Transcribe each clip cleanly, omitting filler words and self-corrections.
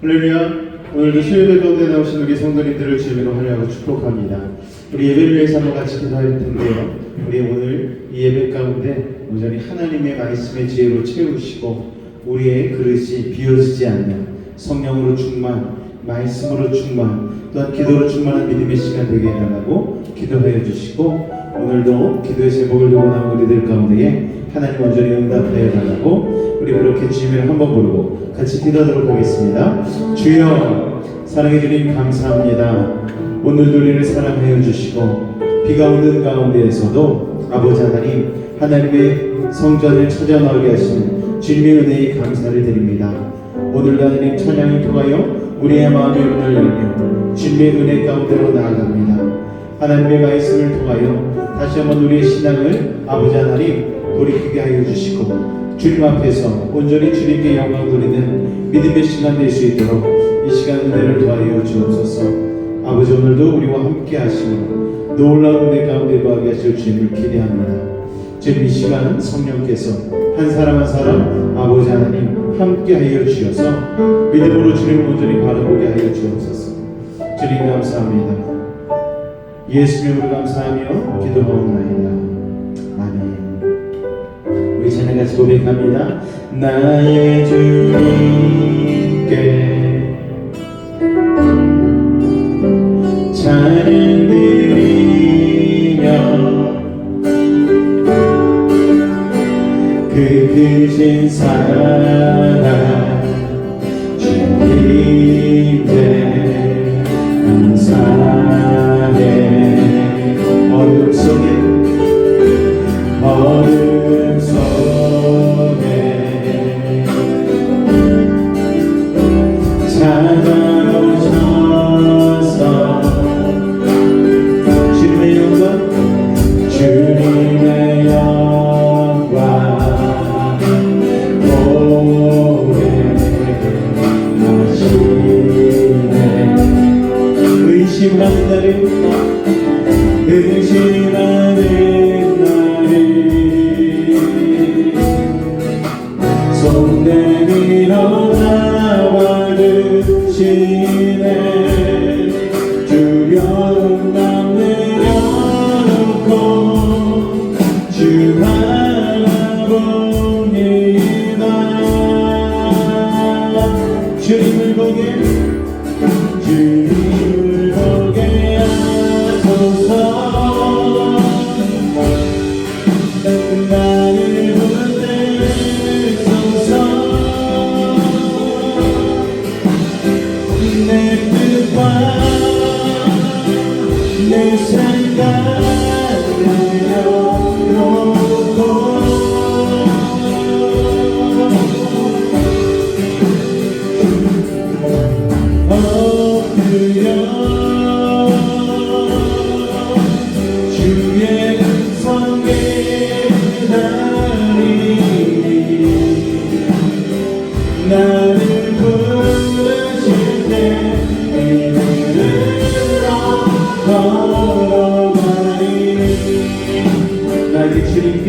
할렐루야. 오늘도 수요일 가운데 나오신 우리 성도님들을 주님으로 환영하고 축복합니다. 우리 예배를 위해서 한번 같이 기도할 텐데요. 우리 오늘 이 예배 가운데 온전히 하나님의 말씀의 지혜로 채우시고 우리의 그릇이 비어지지 않는 성령으로 충만, 말씀으로 충만, 또한 기도로 충만한 믿음의 시간 되게 해달라고 기도하여 주시고, 오늘도 기도의 제목을 두고 나온 우리들 가운데에 하나님 온전히 응답하여 달라고 우리 그렇게 주님을 한번 부르고 같이 기도하도록 하겠습니다. 주여, 사랑해 주님 감사합니다. 오늘도 우리를 사랑하여 주시고 비가 오는 가운데에서도 아버지 하나님, 하나님의 성전을 찾아 나오게 하시는 주님의 은혜에 감사를 드립니다. 오늘도 하나님 찬양을 통하여 우리의 마음의 문을 열며 주님의 은혜 가운데로 나아갑니다. 하나님의 말씀을 통하여 다시 한번 우리의 신앙을 아버지 하나님 돌이키게 하여 주시고 주님 앞에서 온전히 주님께 영광 돌리는 믿음의 시간 될 수 있도록 이 시간 은혜를 더하여 주옵소서. 아버지, 오늘도 우리와 함께 하시고 놀라운 은혜 가운데 거하게 하실 주님을 기대합니다. 지금 이 시간 성령께서 한 사람 한 사람 아버지 하나님 함께 하여 주셔서 믿음으로 주님을 온전히 바라보게 하여 주옵소서. 주님 감사합니다. 예수님으로 감사하며 기도하옵나이다. 아멘. 우리 찬양 같이 고백합니다. 나의 주님께 찬양 드리며 그 크신 사랑 주님께 감사해. 어둠 속에 찾아오셔서 주님의 영광 고백하시네. 의심하는 날에 손 내밀어 나와주시네. 두려움 맘 내려놓고 주 바라봅니다. 주님을 보게 하소서. 나를 붙들소서. 내 뜻과 내 생각을 내려놓고 엎드려 주의 성에 나를 부르실 때 믿음으로 걸어가리. 나의 주님께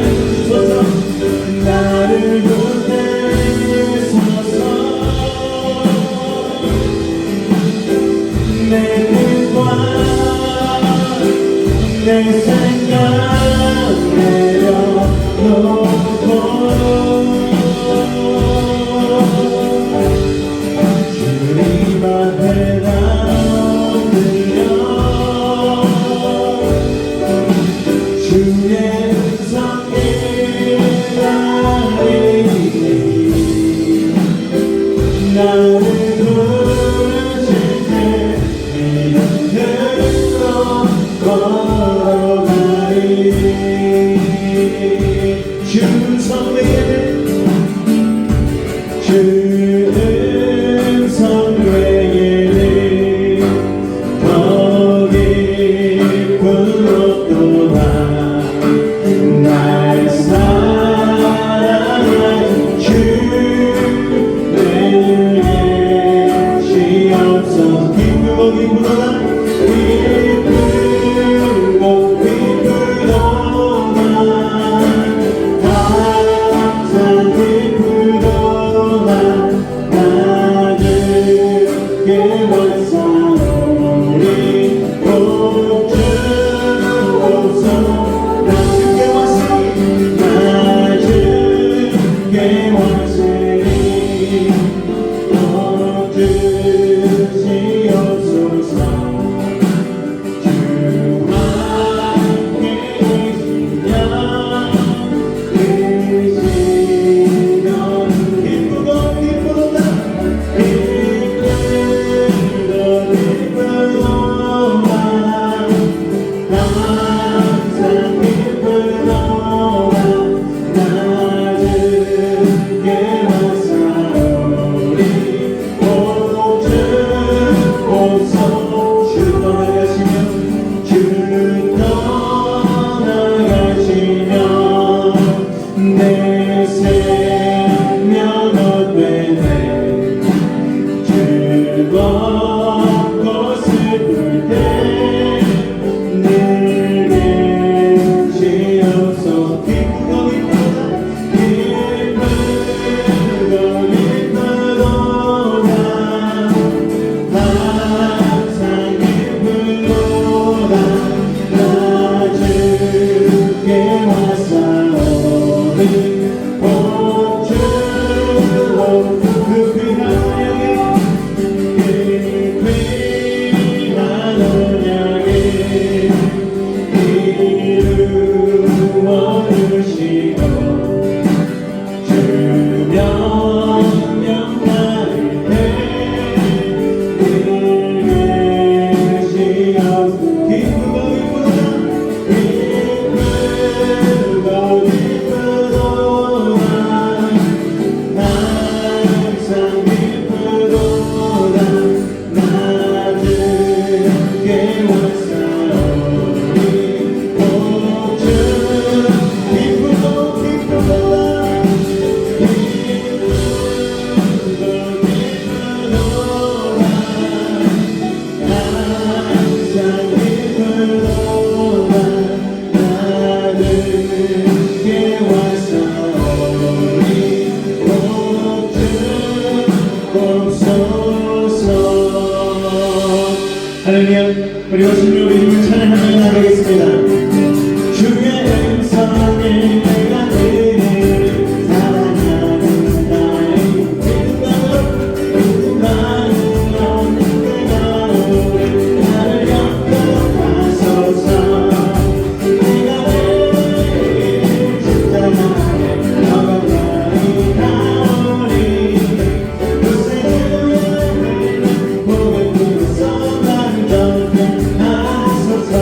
주소서. 나를 보내소서. 내 뜻과 내 생각 내려놓고 주님 앞에 나 엎드려 주의 음성에 나리니 나를 부르실 때 믿음으로 걸어가리. 주 음성 외에는 주 음성 외에는 더 깊은 것도나 날 사랑하는 주를 계시옵소서. 기쁘고 기쁘도다 기쁘고 기쁘도다 항상 기쁘도다 나주께 왔사오니 복 주옵소서. 나주께 왔으니 나주께 왔으니 복 주시옵소서. 주 함께 계시면 기쁘고 기쁘도다 기쁘고 기쁘도다 항상 기쁘도다 나주께 왔사오니 복 주옵소서. 주 떠나가시면 주 떠나가시면 내 생명 헛되네 즐겁고 슬플 때 늘 계시옵소서. 기쁘고 기쁘도다 기쁘고 기쁘도다 항상 기쁘도다 나주께 왔사오니 복 주옵소서. 그 피난 언약에 이루어 주시고 주 명령 나를 때 늘 계시옵소서. 기쁘고 기쁘도다 기쁘고 기쁘도다 항상 기쁘도다 나주께 왔사오니 복 주옵소서. 기쁘고 기쁘도다 기쁘고 기쁘도다 항상 기쁘도다 나주께 왔사오니 복 주옵소서. 할렐루야. 우리 예수님 이름을 찬양하며 나가겠습니다. 주의 음성을 내가 들으니 사랑하는 나의 믿음과 내가 오늘 나를 옆으로 가소서. 네가 내 십자가에 너가 나오니 그 생명을 보게 불러서 난 전쟁하소서.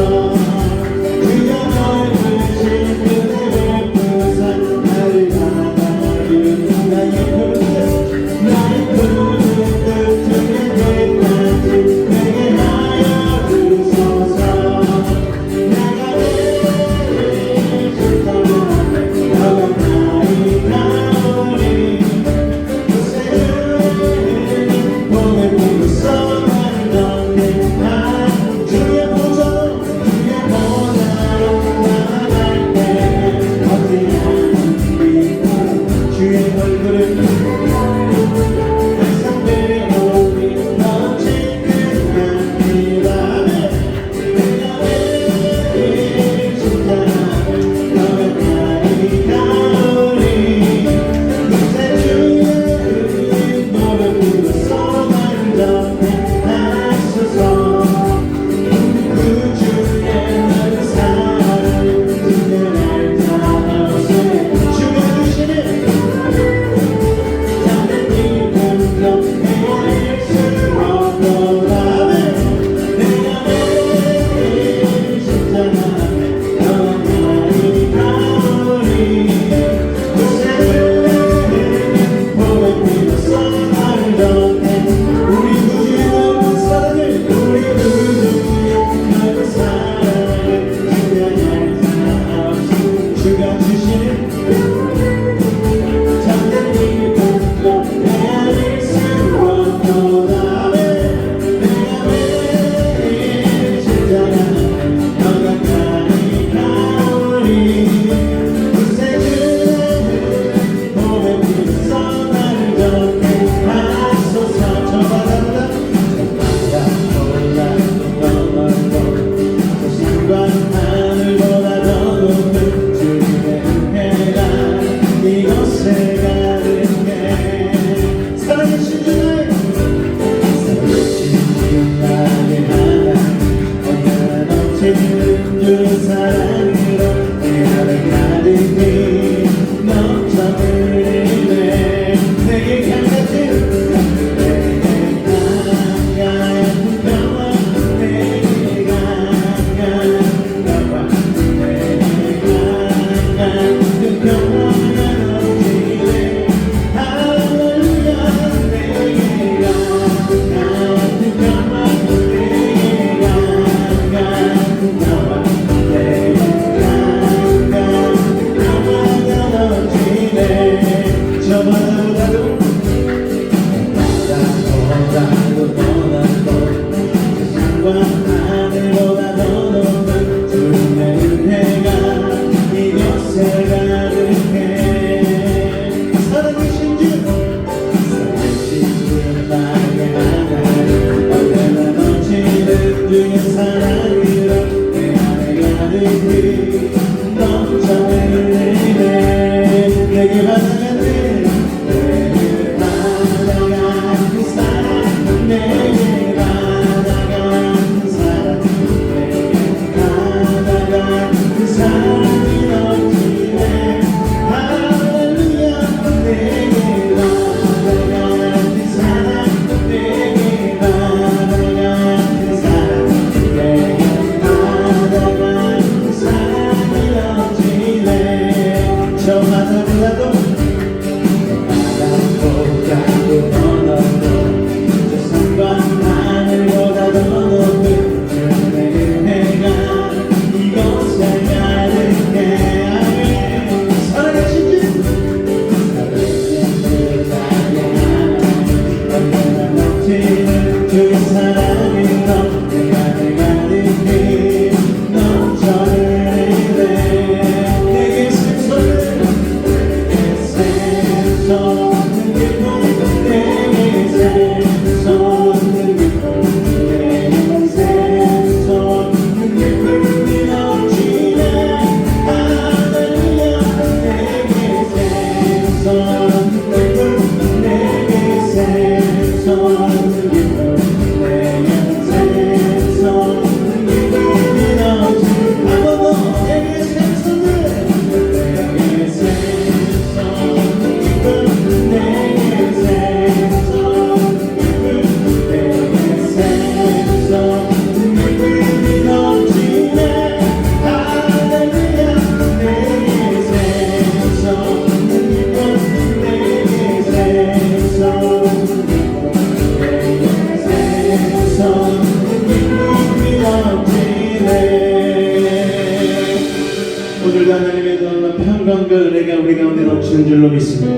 은혜가 우리 가운데 넘치는 줄로 믿습니다.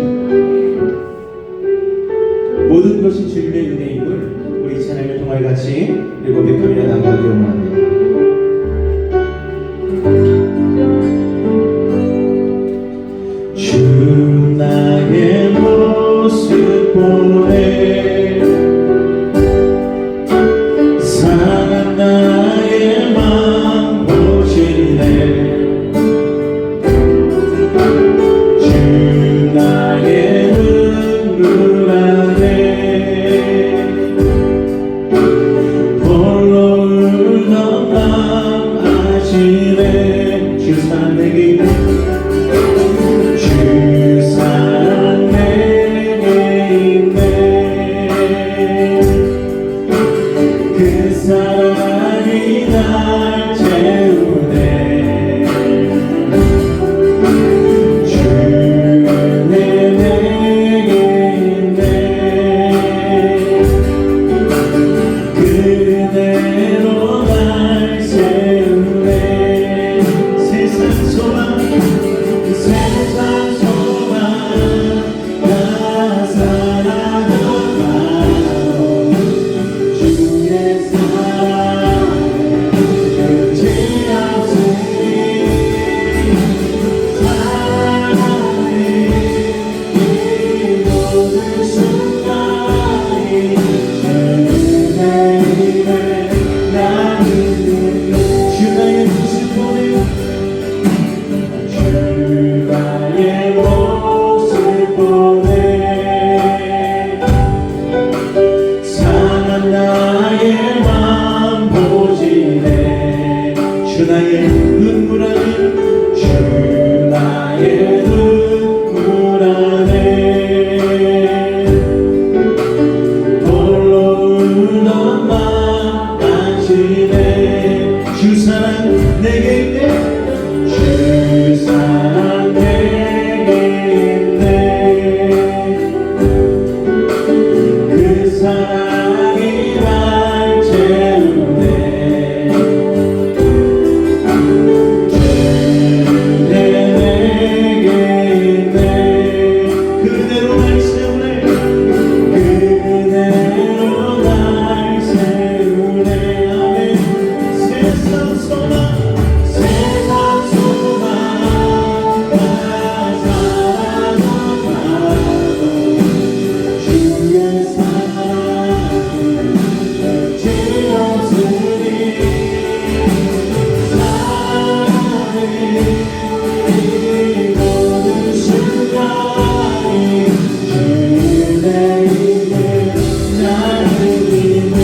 모든 것이 주님의 은혜임을 우리 찬양을 통해 같이 고백하며 나가기 원합니다. 주 나의 모습 보내 상한 나의 맘 보시네 주 나의 눈물 안에 홀로 울던 맘 아시네 주 사랑 내게 있네 사랑이 날 채우네 주는 내게 있네 그대로 날 세우네 세상 소망 다 사라져가요 주의 나의 맘 보시네 주 나의 눈물 안에 주 나의 눈물 안에 홀로 울던 맘 안시네 주 사랑 내게 있네 주 사랑 내게 있네 그 사랑이 날 채우네 주는 내게 있네 그대로 날 세우네 그대로 날 세우네 아멘 세상 소망 다 사라져가도 주의 사랑은 끝이 없으니 사랑의 이 모든 순간이 주의 입에 나를 믿네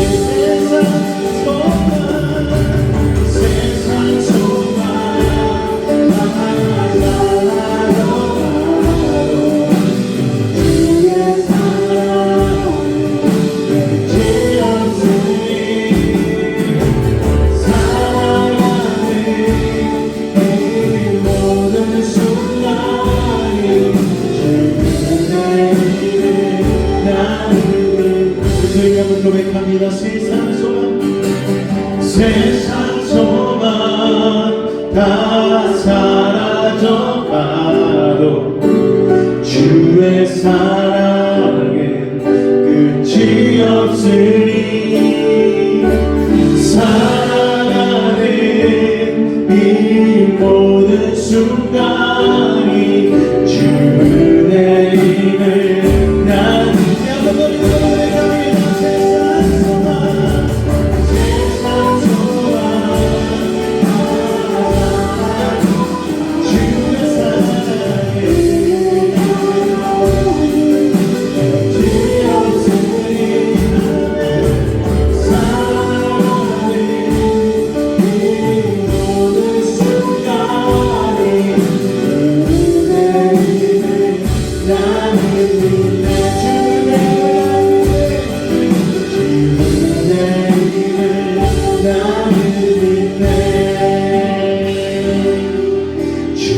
세상 소망 다 사라져가도 주의 사랑은 끝이 없으니 사랑하는 이 모든 순간이 주의 입에 나를 믿네 저희 한번 고백합니다 세상 소망 다 사라져가도 주의 사랑은 끝이 없으니 사랑하는 이 모든 순간이 주의 입을 난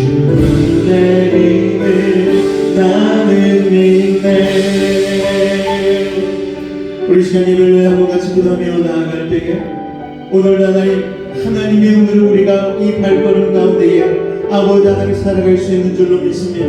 우리 시간 예배를 하고 같이 기도하며 나아갈 때에 오늘 나날 하나님의 은혜를 우리가 이 발걸음 가운데에 아버지 하나님 살아갈 수 있는 줄로 믿습니다.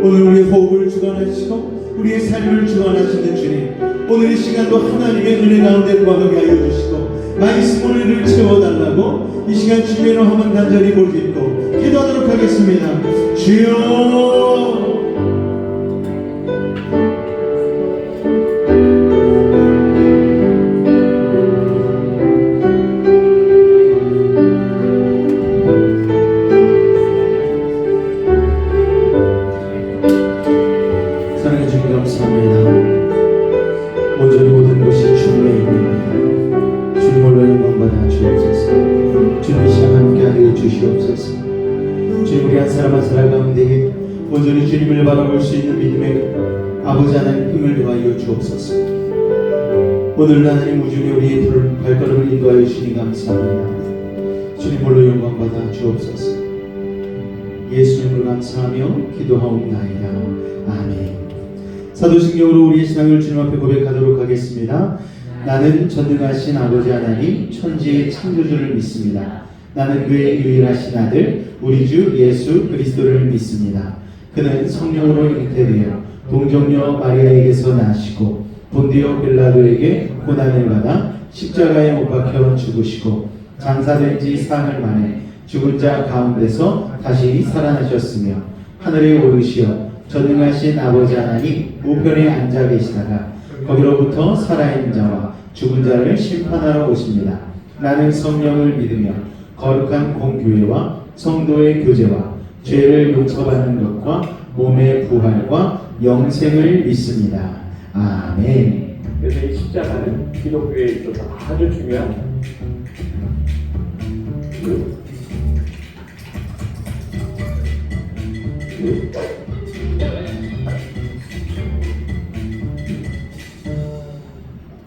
오늘 우리 호흡을 주관하시고 우리의 삶을 주관하시는 주님, 오늘 이 시간도 하나님의 은혜 가운데 거하게 하여 주시고 말씀 우리를 채워달라고 이 시간 주님의 이름 한번 간절히 부르짖고 기도하도록 하겠습니다. 주여, 사랑해 주님 감사합니다. 온전히 모든 것이 주님의 일입니다. 주님 홀로 영광받아 주옵소서. 주님 이 시간 함께하여 주시옵소서. 주님 우리 한 사람 한 사람 가운데 온전히 주님을 바라볼 수 있는 믿음의 아버지 하나님 힘을 더하여 주옵소서. 오늘 하나님 우중에 우리의 발걸음을 인도하여 주시니 감사합니다. 주님 홀로 영광받아 주옵소서. 예수님으로 감사하며 기도하옵나이다. 아멘. 사도신경으로 우리의 신앙을 주님 앞에 고백하도록 하겠습니다. 나는 전능하신 아버지 하나님 천지의 창조주를 믿습니다. 나는 그의 유일하신 아들 우리 주 예수 그리스도를 믿습니다. 그는 성령으로 잉태되어 동정녀 마리아에게서 나시고 본디오 빌라도에게 고난을 받아 십자가에 못 박혀 죽으시고 장사된 지 사흘 만에 죽은 자 가운데서 다시 살아나셨으며 하늘에 오르시어 전능하신 아버지 하나님 우편에 앉아 계시다가 거기로부터 살아있는 자와 죽은 자를 심판하러 오십니다. 나는 성령을 믿으며 거룩한 공교회와 성도의 교제와 죄를 용서받는 것과 몸의 부활과 영생을 믿습니다. 아멘. 그래서 이 십자가는 기독교에 있어서 아주 중요한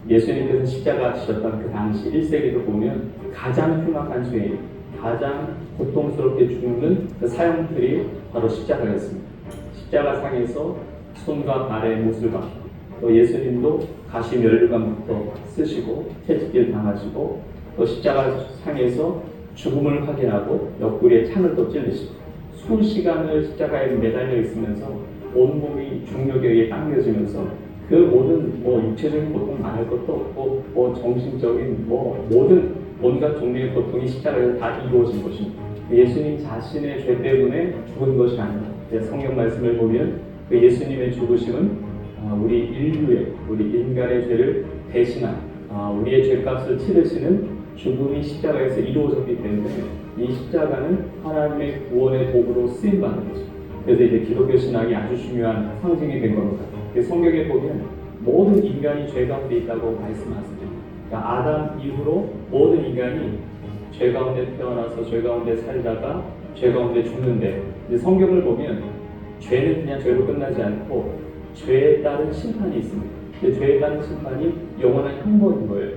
예수님께서 십자가 지셨던 그 당시 1세기도 보면 가장 흉악한 죄인, 가장 고통스럽게 죽는 그 사형틀이 바로 십자가였습니다. 십자가 상에서 손과 발에 못을 박고 또 예수님도 가시 멸류관부터 쓰시고 채찍질 당하시고 또 십자가 상에서 죽음을 확인하고 옆구리에 창을 또 찔리시고 수시간을 십자가에 매달려 있으면서 온몸이 중력에 의해 당겨지면서 그 모든 육체적인 고통 말할 것도 없고 정신적인 모든 온갖 종류의 고통이 십자가에서 다 이루어진 것입니다. 예수님 자신의 죄 때문에 죽은 것이 아닙니다. 성경 말씀을 보면 그 예수님의 죽으심은 우리 인류의, 우리 인간의 죄를 대신한 우리의 죄값을 치르시는 죽음이 십자가에서 이루어졌기 때문에 이 십자가는 하나님의 구원의 도구로 쓰임받는 거죠. 그래서 이제 기독교 신앙이 아주 중요한 상징이 된 겁니다. 성경에 보면 모든 인간이 죄 가운데 있다고 말씀하십니다. 그러니까 아담 이후로 모든 인간이 죄 가운데 태어나서 죄 가운데 살다가 죄 가운데 죽는데 성경을 보면 죄는 그냥 죄로 끝나지 않고 죄에 따른 심판이 있습니다. 죄에 따른 심판이 영원한 형벌인 거예요.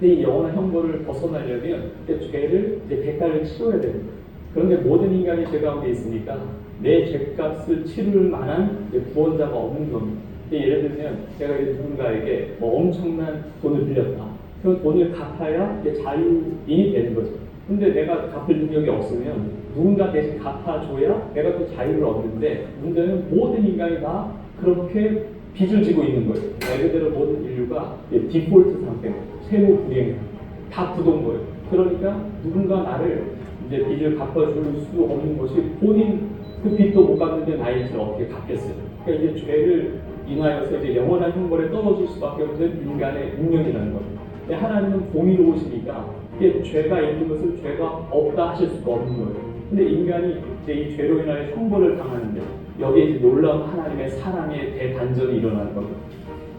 근데 이 영원한 형벌을 벗어나려면 죄를 대가를 치러야 됩니다. 그런데 모든 인간이 죄 가운데 있으니까 내 죄값을 치를 만한 구원자가 없는 겁니다. 예를 들면 제가 누군가에게 엄청난 돈을 빌렸다. 그럼 돈을 갚아야 자유인이 되는 거죠. 근데 내가 갚을 능력이 없으면 누군가 대신 갚아줘야 내가 또 자유를 얻는데 문제는 모든 인간이 다 그렇게 빚을 지고 있는 거예요. 말 그대로 모든 인류가 디폴트 상태, 세무 불이행, 다 굳은 거예요. 그러니까 누군가 나를 이제 빚을 갚아줄 수 없는 것이 본인 그 빚도 못 갚는데 나의 빚을 어떻게 갚겠어요. 그러니까 이제 죄를 인하여서 이제 영원한 형벌에 떨어질 수밖에 없는 인간의 운명이라는 겁니다. 하나님은 공의로우시니까 죄가 있는 것을 죄가 없다 하실 수가 없는 거예요. 근데 인간이 이제 이 죄로 인하여 형벌을 당하는데 여기에 이제 놀라운 하나님의 사랑의 대반전이 일어나는 겁니다.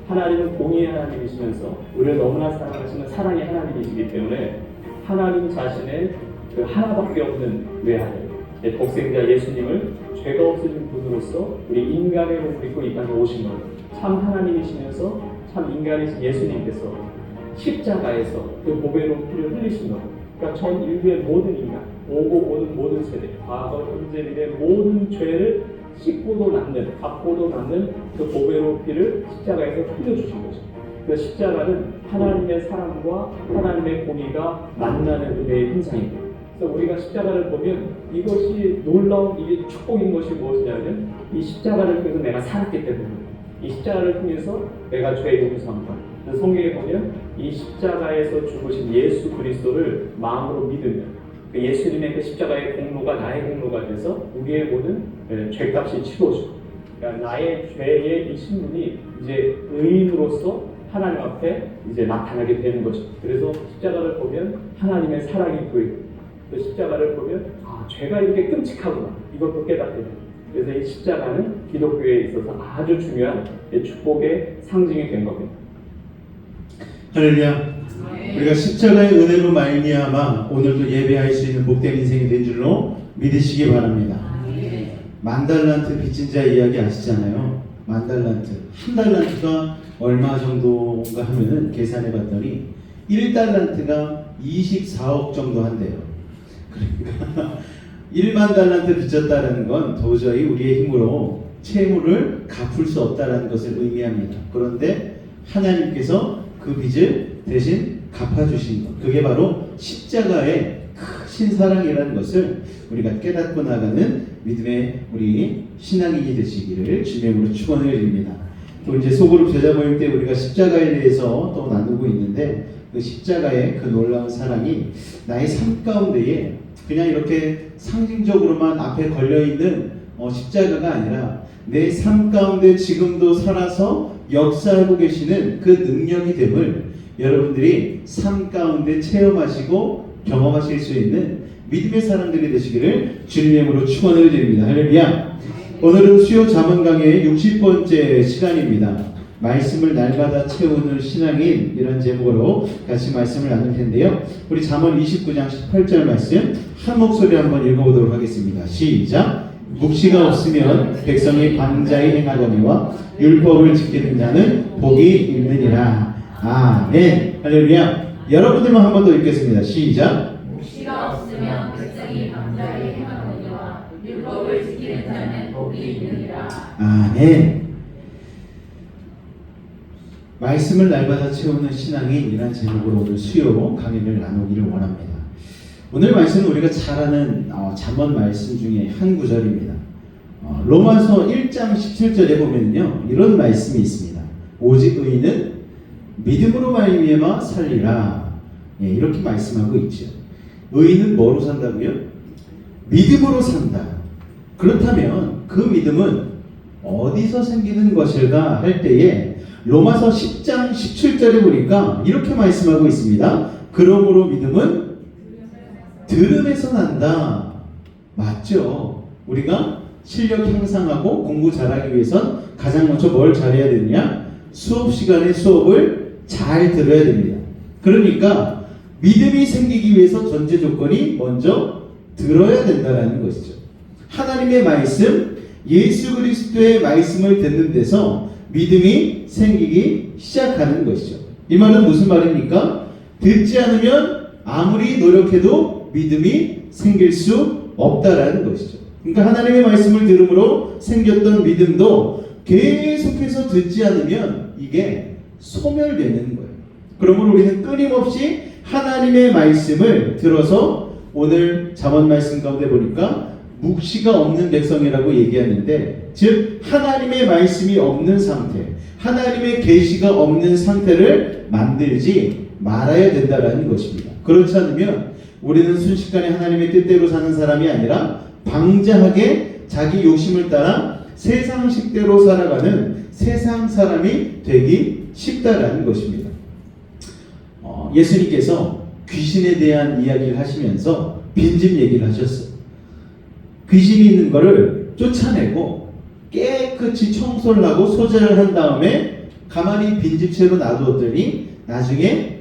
하나님은 공의의 하나님이시면서 우리를 너무나 사랑하시는 사랑의 하나님이시기 때문에 하나님 자신의 그 하나밖에 없는 외아들, 독생자 예수님을 죄가 없으신 분으로서 우리 인간의 몸을 입고 이 땅에 오신 겁니다. 참 하나님이시면서 참 인간이신 예수님께서 십자가에서 그 보배로운 피를 흘리신 겁니다. 그러니까 전 인류의 모든 인간, 오고 오는 모든 세대, 과거, 현재, 미래 모든 죄를 씻고도 남는, 갚고도 남는 그 보배로운 피를 십자가에서 흘려주신 거죠. 그 십자가는 하나님의 사랑과 하나님의 공의가 만나는 은혜의 현상입니다. 그래서 우리가 십자가를 보면 이것이 놀라운 이게 축복인 것이 무엇이냐면 이 십자가를 통해서 내가 살았기 때문에 이 십자가를 통해서 내가 죄의 용서함과 성경에 보면 이 십자가에서 죽으신 예수 그리스도를 마음으로 믿으면 그 예수님의 그 십자가의 공로가 나의 공로가 돼서 우리의 모든 죄값이 치러지고 그러니까 나의 죄의 이 신분이 이제 의인으로서 하나님 앞에 이제 나타나게 되는 것입니다. 그래서 십자가를 보면 하나님의 사랑이 보이고 그 십자가를 보면 죄가 이렇게 끔찍하구나 이것도 깨닫게 됩니다. 그래서 이 십자가는 기독교에 있어서 아주 중요한 축복의 상징이 된 겁니다. 할렐루야. 우리가 십자가의 은혜로 말미암아 오늘도 예배할 수 있는 복된 인생이 된 줄로 믿으시기 바랍니다. 만 달란트 빚진 자 이야기 아시잖아요. 만 달란트. 한 달란트가 얼마 정도인가 하면은 계산해 봤더니 1달란트가 24억 정도 한대요. 그러니까 1만 달란트 빚졌다는 건 도저히 우리의 힘으로 채무를 갚을 수 없다는 것을 의미합니다. 그런데 하나님께서 그 빚을 대신 갚아주신 것, 그게 바로 십자가의 크신 사랑이라는 것을 우리가 깨닫고 나가는 믿음의 우리 신앙인이 되시기를 주님으로 축원을 드립니다. 또 이제 소그룹 제자 모임 때 우리가 십자가에 대해서 또 나누고 있는데 그 십자가의 그 놀라운 사랑이 나의 삶 가운데에 그냥 이렇게 상징적으로만 앞에 걸려있는 십자가가 아니라 내 삶 가운데 지금도 살아서 역사하고 계시는 그 능력이 됨을 여러분들이 삶 가운데 체험하시고 경험하실 수 있는 믿음의 사람들이 되시기를 주님으로 축원을 드립니다. 할렐루야. 오늘은 수요 잠언 강의 60번째 시간입니다. 말씀을 날마다 채우는 신앙인 이런 제목으로 같이 말씀을 나눌 텐데요. 우리 잠언 29장 18절 말씀 한 목소리 한번 읽어보도록 하겠습니다. 시작. 묵시가 없으면 백성이 방자히 행하거니와 율법을 지키는 자는 복이 있느니라. 아멘. 할렐루야. 여러분들만 한 번 더 읽겠습니다. 시작. 묵시가 없으면 백성이 방자히 행하거니와 율법을 지키는 자는 복이 있느니라. 아멘. 말씀을 날마다 채우는 신앙인이란 제목으로 오늘 수요 강의를 나누기를 원합니다. 오늘 말씀은 우리가 잘 아는 잠언 말씀 중에 한 구절입니다. 로마서 1장 17절에 보면요 이런 말씀이 있습니다. 오직 의인은 믿음으로 말미암아 살리라. 이렇게 말씀하고 있죠. 의인은 뭐로 산다고요? 믿음으로 산다. 그렇다면 그 믿음은 어디서 생기는 것일까 할 때에 로마서 10장 17절에 보니까 이렇게 말씀하고 있습니다. 그러므로 믿음은 들음에서 난다. 맞죠? 우리가 실력 향상하고 공부 잘하기 위해선 가장 먼저 뭘 잘해야 되느냐? 수업 시간에 수업을 잘 들어야 됩니다. 그러니까 믿음이 생기기 위해서 전제 조건이 먼저 들어야 된다는 것이죠. 하나님의 말씀, 예수 그리스도의 말씀을 듣는 데서 믿음이 생기기 시작하는 것이죠. 이 말은 무슨 말입니까? 듣지 않으면 아무리 노력해도 믿음이 생길 수 없다라는 것이죠. 그러니까 하나님의 말씀을 들음으로 생겼던 믿음도 계속해서 듣지 않으면 이게 소멸되는 거예요. 그러므로 우리는 끊임없이 하나님의 말씀을 들어서 오늘 잠언 말씀 가운데 보니까 묵시가 없는 백성이라고 얘기하는데, 즉 하나님의 말씀이 없는 상태, 하나님의 계시가 없는 상태를 만들지 말아야 된다라는 것입니다. 그렇지 않으면 우리는 순식간에 하나님의 뜻대로 사는 사람이 아니라 방자하게 자기 욕심을 따라 세상식대로 살아가는 세상 사람이 되기 쉽다라는 것입니다. 예수님께서 귀신에 대한 이야기를 하시면서 빈집 얘기를 하셨어요. 귀신이 있는 것을 쫓아내고 깨끗이 청소를 하고 소재를 한 다음에 가만히 빈집채로 놔두었더니 나중에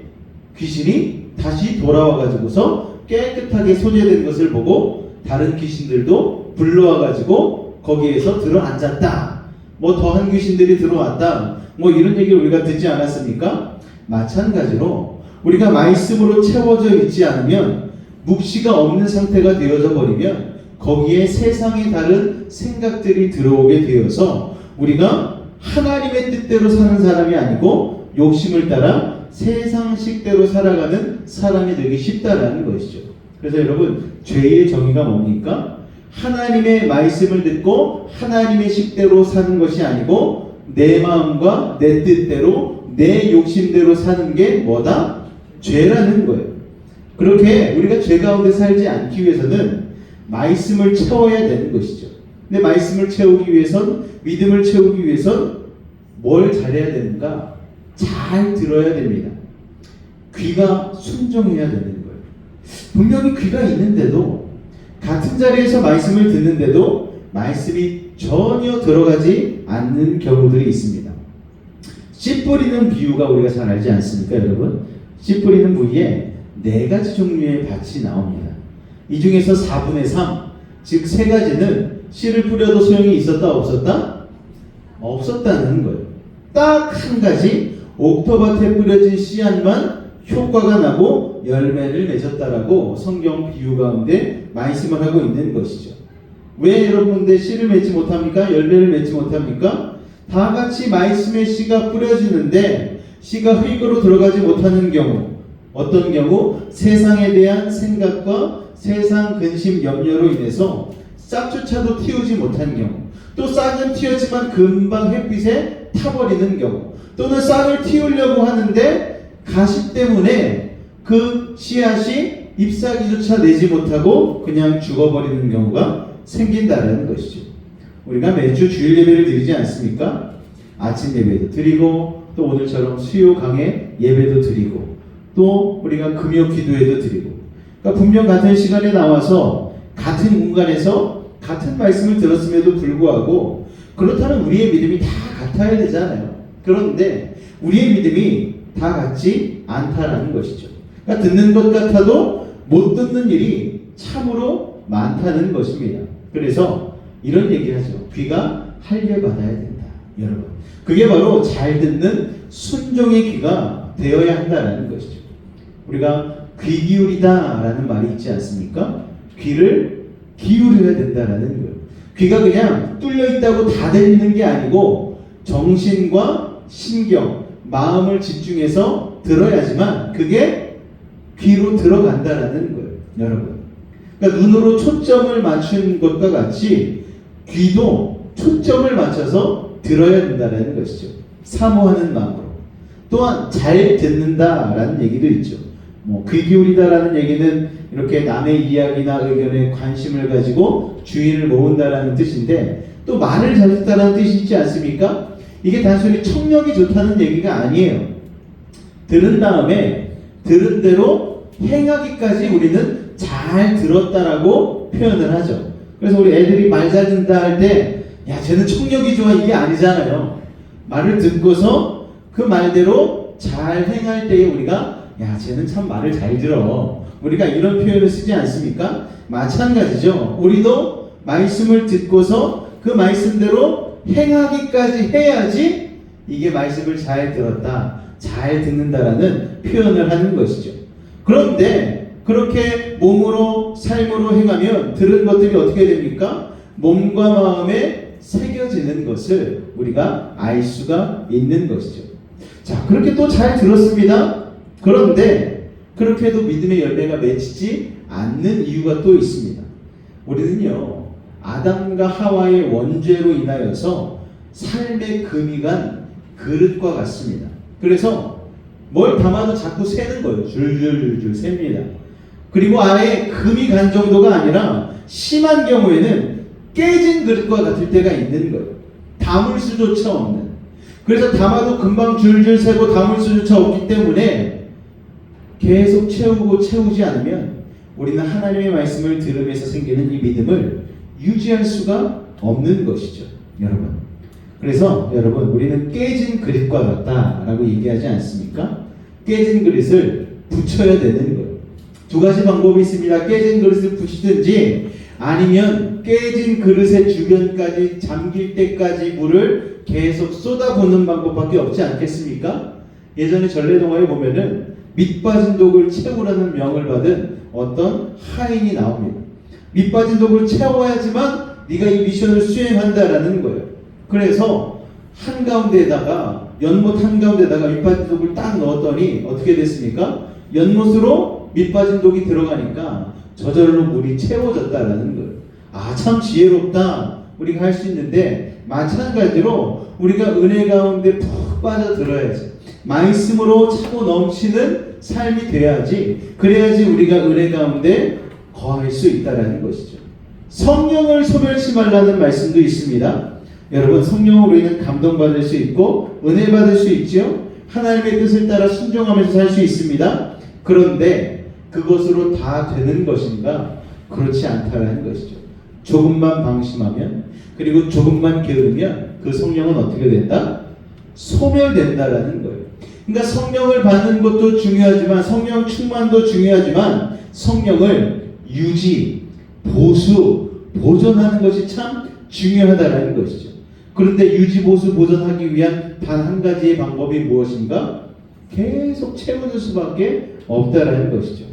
귀신이 다시 돌아와가지고서 깨끗하게 소재된 것을 보고 다른 귀신들도 불러와가지고 거기에서 들어앉았다. 뭐 더한 귀신들이 들어왔다. 뭐 이런 얘기를 우리가 듣지 않았습니까? 마찬가지로 우리가 말씀으로 채워져 있지 않으면, 묵시가 없는 상태가 되어져 버리면 거기에 세상의 다른 생각들이 들어오게 되어서 우리가 하나님의 뜻대로 사는 사람이 아니고 욕심을 따라 세상식대로 살아가는 사람이 되기 쉽다라는 것이죠. 그래서 여러분, 죄의 정의가 뭡니까? 하나님의 말씀을 듣고 하나님의 식대로 사는 것이 아니고 내 마음과 내 뜻대로 내 욕심대로 사는 게 뭐다? 죄라는 거예요. 그렇게 우리가 죄 가운데 살지 않기 위해서는 말씀을 채워야 되는 것이죠. 근데 말씀을 채우기 위해선, 믿음을 채우기 위해선 뭘 잘해야 되는가? 잘 들어야 됩니다. 귀가 순종해야 되는 거예요. 분명히 귀가 있는데도, 같은 자리에서 말씀을 듣는데도 말씀이 전혀 들어가지 않는 경우들이 있습니다. 씨 뿌리는 비유가 우리가 잘 알지 않습니까, 여러분? 씨 뿌리는 부위에 4가지 종류의 밭이 나옵니다. 이 중에서 4분의 3, 즉 3가지는 씨를 뿌려도 소용이 있었다, 없었다? 없었다는 거예요. 딱 한 가지, 옥토밭에 뿌려진 씨앗만 효과가 나고 열매를 맺었다라고 성경 비유 가운데 말씀을 하고 있는 것이죠. 왜 여러분들 씨를 맺지 못합니까? 열매를 맺지 못합니까? 다 같이 말씀의 씨가 뿌려지는데 씨가 흙으로 들어가지 못하는 경우, 어떤 경우? 세상에 대한 생각과 세상 근심 염려로 인해서 싹조차도 틔우지 못한 경우, 또 싹은 틔었지만 금방 햇빛에 타버리는 경우, 또는 싹을 틔우려고 하는데 가시 때문에 그 씨앗이 잎사귀조차 내지 못하고 그냥 죽어버리는 경우가 생긴다는 것이죠. 우리가 매주 주일 예배를 드리지 않습니까? 아침 예배도 드리고, 또 오늘처럼 수요 강의 예배도 드리고, 또 우리가 금요 기도회도 드리고, 그러니까 분명 같은 시간에 나와서 같은 공간에서 같은 말씀을 들었음에도 불구하고, 그렇다면 우리의 믿음이 다 같아야 되잖아요. 그런데 우리의 믿음이 다 같지 않다라는 것이죠. 그러니까 듣는 것 같아도 못 듣는 일이 참으로 많다는 것입니다. 그래서 이런 얘기를 하죠. 귀가 할례받아야 된다. 여러분, 그게 바로 잘 듣는 순종의 귀가 되어야 한다는 것이죠. 우리가 귀 기울이다 라는 말이 있지 않습니까? 귀를 기울여야 된다라는 거예요. 귀가 그냥 뚫려 있다고 다 들리는 게 아니고 정신과 신경, 마음을 집중해서 들어야지만 그게 귀로 들어간다라는 거예요. 여러분, 그러니까 눈으로 초점을 맞춘 것과 같이 귀도 초점을 맞춰서 들어야 된다는 것이죠. 사모하는 마음으로. 또한 잘 듣는다라는 얘기도 있죠. 귀 기울이다라는 얘기는 이렇게 남의 이야기나 의견에 관심을 가지고 주의를 모은다라는 뜻인데, 또 말을 잘 듣다라는 뜻이 있지 않습니까? 이게 단순히 청력이 좋다는 얘기가 아니에요. 들은 다음에 들은 대로 행하기까지 우리는 잘 들었다라고 표현을 하죠. 그래서 우리 애들이 말 잘 듣는다 할 때, 야, 쟤는 청력이 좋아, 이게 아니잖아요. 말을 듣고서 그 말대로 잘 행할 때에 우리가, 야, 쟤는 참 말을 잘 들어, 우리가 이런 표현을 쓰지 않습니까? 마찬가지죠. 우리도 말씀을 듣고서 그 말씀대로 행하기까지 해야지 이게 말씀을 잘 들었다, 잘 듣는다라는 표현을 하는 것이죠. 그런데 그렇게 몸으로, 삶으로 행하면 들은 것들이 어떻게 됩니까? 몸과 마음에 새겨지는 것을 우리가 알 수가 있는 것이죠. 자, 그렇게 또 잘 들었습니다. 그런데 그렇게 해도 믿음의 열매가 맺히지 않는 이유가 또 있습니다. 우리는요, 아담과 하와의 원죄로 인하여서 삶의 금이 간 그릇과 같습니다. 그래서 뭘 담아도 자꾸 새는 거예요. 줄줄줄줄 셉니다. 그리고 아예 금이 간 정도가 아니라 심한 경우에는 깨진 그릇과 같을 때가 있는 거예요. 담을 수조차 없는. 그래서 담아도 금방 줄줄 새고 담을 수조차 없기 때문에 계속 채우지 않으면 우리는 하나님의 말씀을 들으면서 생기는 이 믿음을 유지할 수가 없는 것이죠, 여러분. 그래서 여러분, 우리는 깨진 그릇과 같다라고 얘기하지 않습니까? 깨진 그릇을 붙여야 되는 거예요. 2가지 방법이 있습니다. 깨진 그릇을 붙이든지, 아니면 깨진 그릇의 주변까지 잠길 때까지 물을 계속 쏟아붓는 방법밖에 없지 않겠습니까? 예전에 전래동화에 보면은 밑 빠진 독을 채우라는 명을 받은 어떤 하인이 나옵니다. 밑 빠진 독을 채워야지만 네가 이 미션을 수행한다라는 거예요. 그래서 한가운데에다가, 연못 한가운데다가 밑 빠진 독을 딱 넣었더니 어떻게 됐습니까? 연못으로 밑빠진 독이 들어가니까 저절로 물이 채워졌다라는 거예요. 아, 참 지혜롭다. 우리가 할 수 있는데 마찬가지로 우리가 은혜 가운데 푹 빠져들어야지. 말씀으로 차고 넘치는 삶이 돼야지. 그래야지 우리가 은혜 가운데 거할 수 있다라는 것이죠. 성령을 소멸시 말라는 말씀도 있습니다. 여러분, 성령으로 우리는 감동받을 수 있고 은혜 받을 수 있죠. 하나님의 뜻을 따라 순종하면서 살 수 있습니다. 그런데 그것으로 다 되는 것인가? 그렇지 않다라는 것이죠. 조금만 방심하면, 그리고 조금만 게으르면 그 성령은 어떻게 된다? 소멸된다라는 거예요. 그러니까 성령을 받는 것도 중요하지만, 성령 충만도 중요하지만, 성령을 유지, 보수, 보존하는 것이 참 중요하다라는 것이죠. 그런데 유지, 보수, 보존하기 위한 단 한 가지의 방법이 무엇인가? 계속 채우는 수밖에 없다라는 것이죠.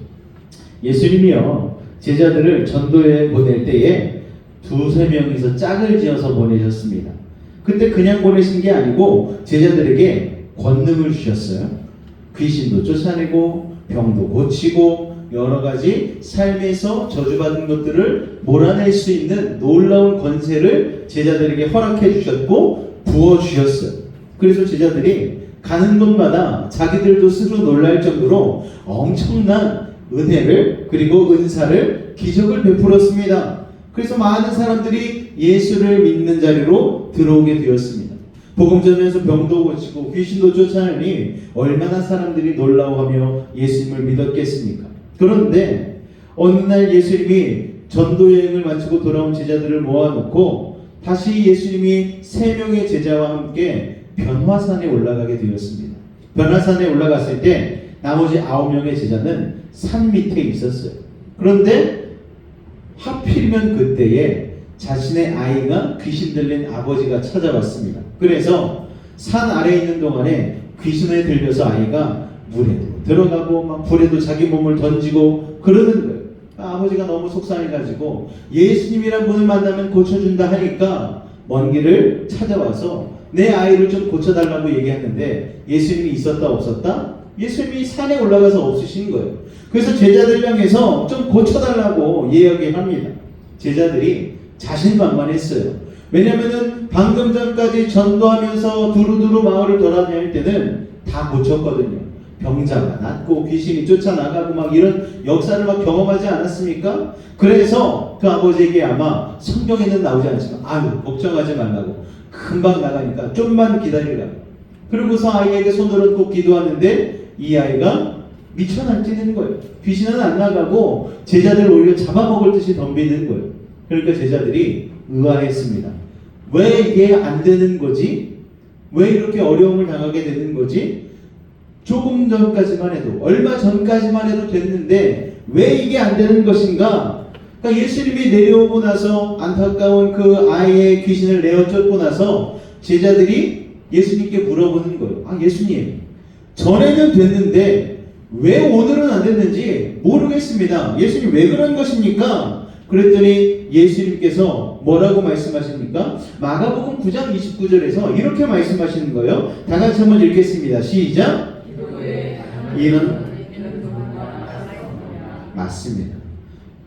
예수님이요, 제자들을 전도여행 보낼 때에 2-3명이서 짝을 지어서 보내셨습니다. 그때 그냥 보내신 게 아니고 제자들에게 권능을 주셨어요. 귀신도 쫓아내고 병도 고치고 여러 가지 삶에서 저주받은 것들을 몰아낼 수 있는 놀라운 권세를 제자들에게 허락해 주셨고 부어주셨어요. 그래서 제자들이 가는 곳마다 자기들도 스스로 놀랄 정도로 엄청난 은혜를, 그리고 은사를, 기적을 베풀었습니다. 그래서 많은 사람들이 예수를 믿는 자리로 들어오게 되었습니다. 복음 전하면서 병도 고치고 귀신도 쫓아내니 얼마나 사람들이 놀라워하며 예수님을 믿었겠습니까? 그런데 어느 날 예수님이 전도여행을 마치고 돌아온 제자들을 모아놓고 다시 예수님이 3명의 제자와 함께 변화산에 올라가게 되었습니다. 변화산에 올라갔을 때 나머지 9명의 제자는 산 밑에 있었어요. 그런데 하필이면 그때에 자신의 아이가 귀신 들린 아버지가 찾아왔습니다. 그래서 산 아래에 있는 동안에 귀신에 들려서 아이가 물에도 들어가고 막 불에도 자기 몸을 던지고 그러는 거예요. 아버지가 너무 속상해가지고 예수님이란 분을 만나면 고쳐준다 하니까 먼 길을 찾아와서 내 아이를 좀 고쳐달라고 얘기했는데 예수님이 있었다 없었다? 예수님이 산에 올라가서 없으신 거예요. 그래서 제자들 향해서 좀 고쳐달라고 이야기합니다. 제자들이 자신만만했어요. 왜냐면은 방금 전까지 전도하면서 두루두루 마을을 돌아다닐 때는 다 고쳤거든요. 병자가 낫고 귀신이 쫓아나가고 막 이런 역사를 막 경험하지 않았습니까? 그래서 그 아버지에게 아마 성경에는 나오지 않지만 아유 걱정하지 말라고, 금방 나가니까 좀만 기다리라고. 그러고서 아이에게 손을 얹고 기도하는데 이 아이가 미쳐 날뛰는 거예요. 귀신은 안 나가고 제자들 오히려 잡아먹을 듯이 덤비는 거예요. 그러니까 제자들이 의아했습니다. 왜 이게 안 되는 거지? 왜 이렇게 어려움을 당하게 되는 거지? 조금 전까지만 해도, 얼마 전까지만 해도 됐는데 왜 이게 안 되는 것인가? 그러니까 예수님이 내려오고 나서 안타까운 그 아이의 귀신을 내어쫓고 나서 제자들이 예수님께 물어보는 거예요. 아, 예수님, 전에는 됐는데 왜 오늘은 안 됐는지 모르겠습니다. 예수님 왜 그런 것입니까? 그랬더니 예수님께서 뭐라고 말씀하십니까? 마가복음 9장 29절에서 이렇게 말씀하시는 거예요. 다 같이 한번 읽겠습니다. 시작. 이는 맞습니다.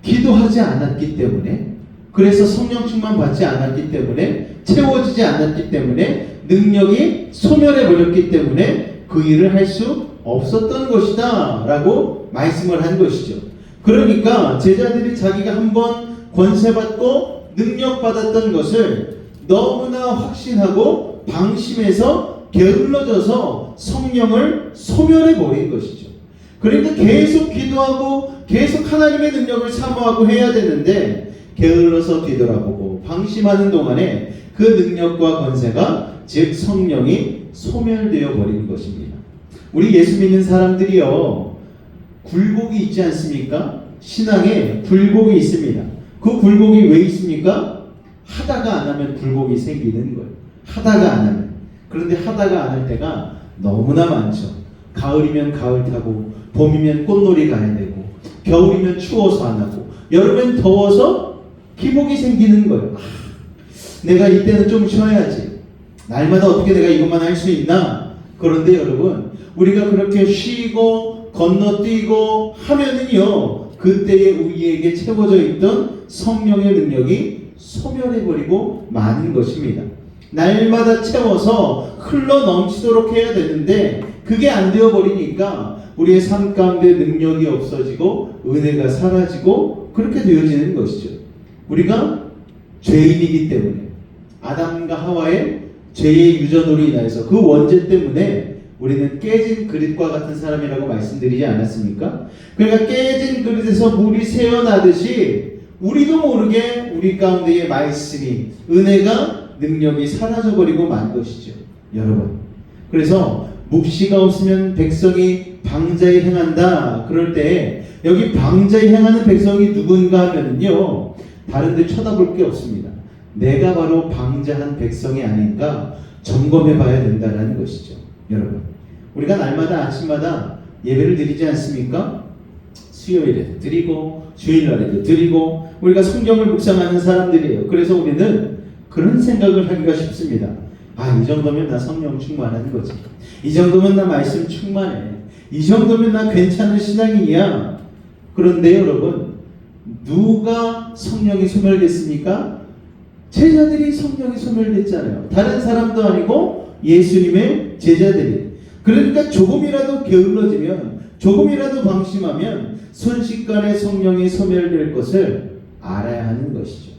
기도하지 않았기 때문에, 그래서 성령 충만 받지 않았기 때문에, 채워지지 않았기 때문에, 능력이 소멸해 버렸기 때문에 그 일을 할 수 없었던 것이다 라고 말씀을 한 것이죠. 그러니까 제자들이 자기가 한번 권세받고 능력받았던 것을 너무나 확신하고 방심해서 게을러져서 성령을 소멸해 버린 것이죠. 그러니까 계속 기도하고 계속 하나님의 능력을 사모하고 해야 되는데 게을러서 뒤돌아보고 방심하는 동안에 그 능력과 권세가, 즉 성령이 소멸되어 버린 것입니다. 우리 예수 믿는 사람들이요, 굴곡이 있지 않습니까? 신앙에 굴곡이 있습니다. 그 굴곡이 왜 있습니까? 하다가 안 하면 굴곡이 생기는 거예요. 하다가 안 하면. 그런데 하다가 안 할 때가 너무나 많죠. 가을이면 가을 타고, 봄이면 꽃놀이 가야 되고, 겨울이면 추워서 안 하고, 여름엔 더워서 기복이 생기는 거예요. 아, 내가 이때는 좀 쉬어야지. 날마다 어떻게 내가 이것만 할 수 있나? 그런데 여러분, 우리가 그렇게 쉬고 건너뛰고 하면은요, 그때에 우리에게 채워져 있던 성령의 능력이 소멸해버리고 마는 것입니다. 날마다 채워서 흘러 넘치도록 해야 되는데 그게 안 되어버리니까 우리의 삶 가운데 능력이 없어지고 은혜가 사라지고 그렇게 되어지는 것이죠. 우리가 죄인이기 때문에, 아담과 하와의 죄의 유전으로 인하여서 그 원죄 때문에 우리는 깨진 그릇과 같은 사람이라고 말씀드리지 않았습니까? 그러니까 깨진 그릇에서 물이 새어나듯이 우리도 모르게 우리 가운데의 말씀이, 은혜가, 능력이 사라져버리고 만 것이죠, 여러분. 그래서 묵시가 없으면 백성이 방자에 행한다. 그럴 때 여기 방자에 행하는 백성이 누군가 하면요, 다른 데 쳐다볼 게 없습니다. 내가 바로 방자한 백성이 아닌가 점검해 봐야 된다는 것이죠, 여러분. 우리가 날마다 아침마다 예배를 드리지 않습니까? 수요일에도 드리고 주일날에도 드리고 우리가 성경을 묵상하는 사람들이에요. 그래서 우리는 그런 생각을 하기가 쉽습니다. 이 정도면 나 성령 충만한 거지. 이 정도면 나 말씀 충만해. 이 정도면 나 괜찮은 신앙인이야. 그런데 여러분, 누가 성령이 소멸됐습니까? 제자들이 성령이 소멸됐잖아요. 다른 사람도 아니고 예수님의 제자들이. 그러니까 조금이라도 게을러지면, 조금이라도 방심하면 순식간에 성령이 소멸될 것을 알아야 하는 것이죠.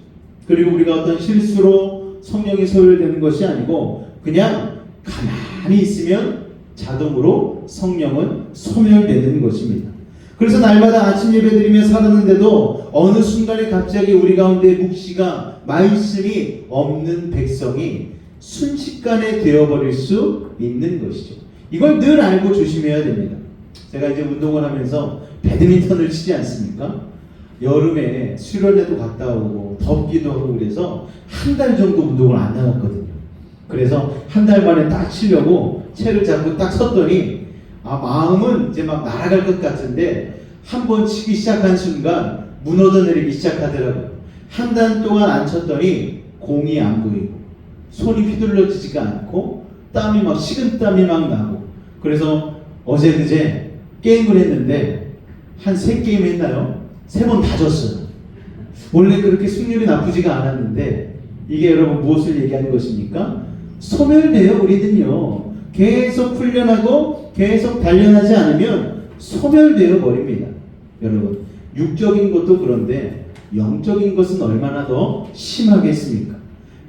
그리고 우리가 어떤 실수로 성령이 소멸되는 것이 아니고 그냥 가만히 있으면 자동으로 성령은 소멸되는 것입니다. 그래서 날마다 아침 예배 드리며 살았는데도 어느 순간에 갑자기 우리 가운데 묵시가, 말씀이 없는 백성이 순식간에 되어버릴 수 있는 것이죠. 이걸 늘 알고 조심해야 됩니다. 제가 이제 운동을 하면서 배드민턴을 치지 않습니까? 여름에 수련회도 갔다 오고 덥기도 하고 그래서 한 달 정도 운동을 안 나갔거든요. 그래서 한 달 만에 딱 치려고 채를 잡고 딱 섰더니 마음은 이제 막 날아갈 것 같은데 한 번 치기 시작한 순간 무너져 내리기 시작하더라고요. 한 달 동안 안 쳤더니 공이 안 보이고 손이 휘둘러지지가 않고 땀이 막 식은땀이 막 나고, 그래서 어제 그제 게임을 했는데 한 3게임 했나요? 3번 다 졌어요. 원래 그렇게 승률이 나쁘지가 않았는데 이게 여러분 무엇을 얘기하는 것입니까? 소멸돼요. 우리는요, 계속 훈련하고 계속 단련하지 않으면 소멸되어 버립니다. 여러분, 육적인 것도 그런데 영적인 것은 얼마나 더 심하겠습니까?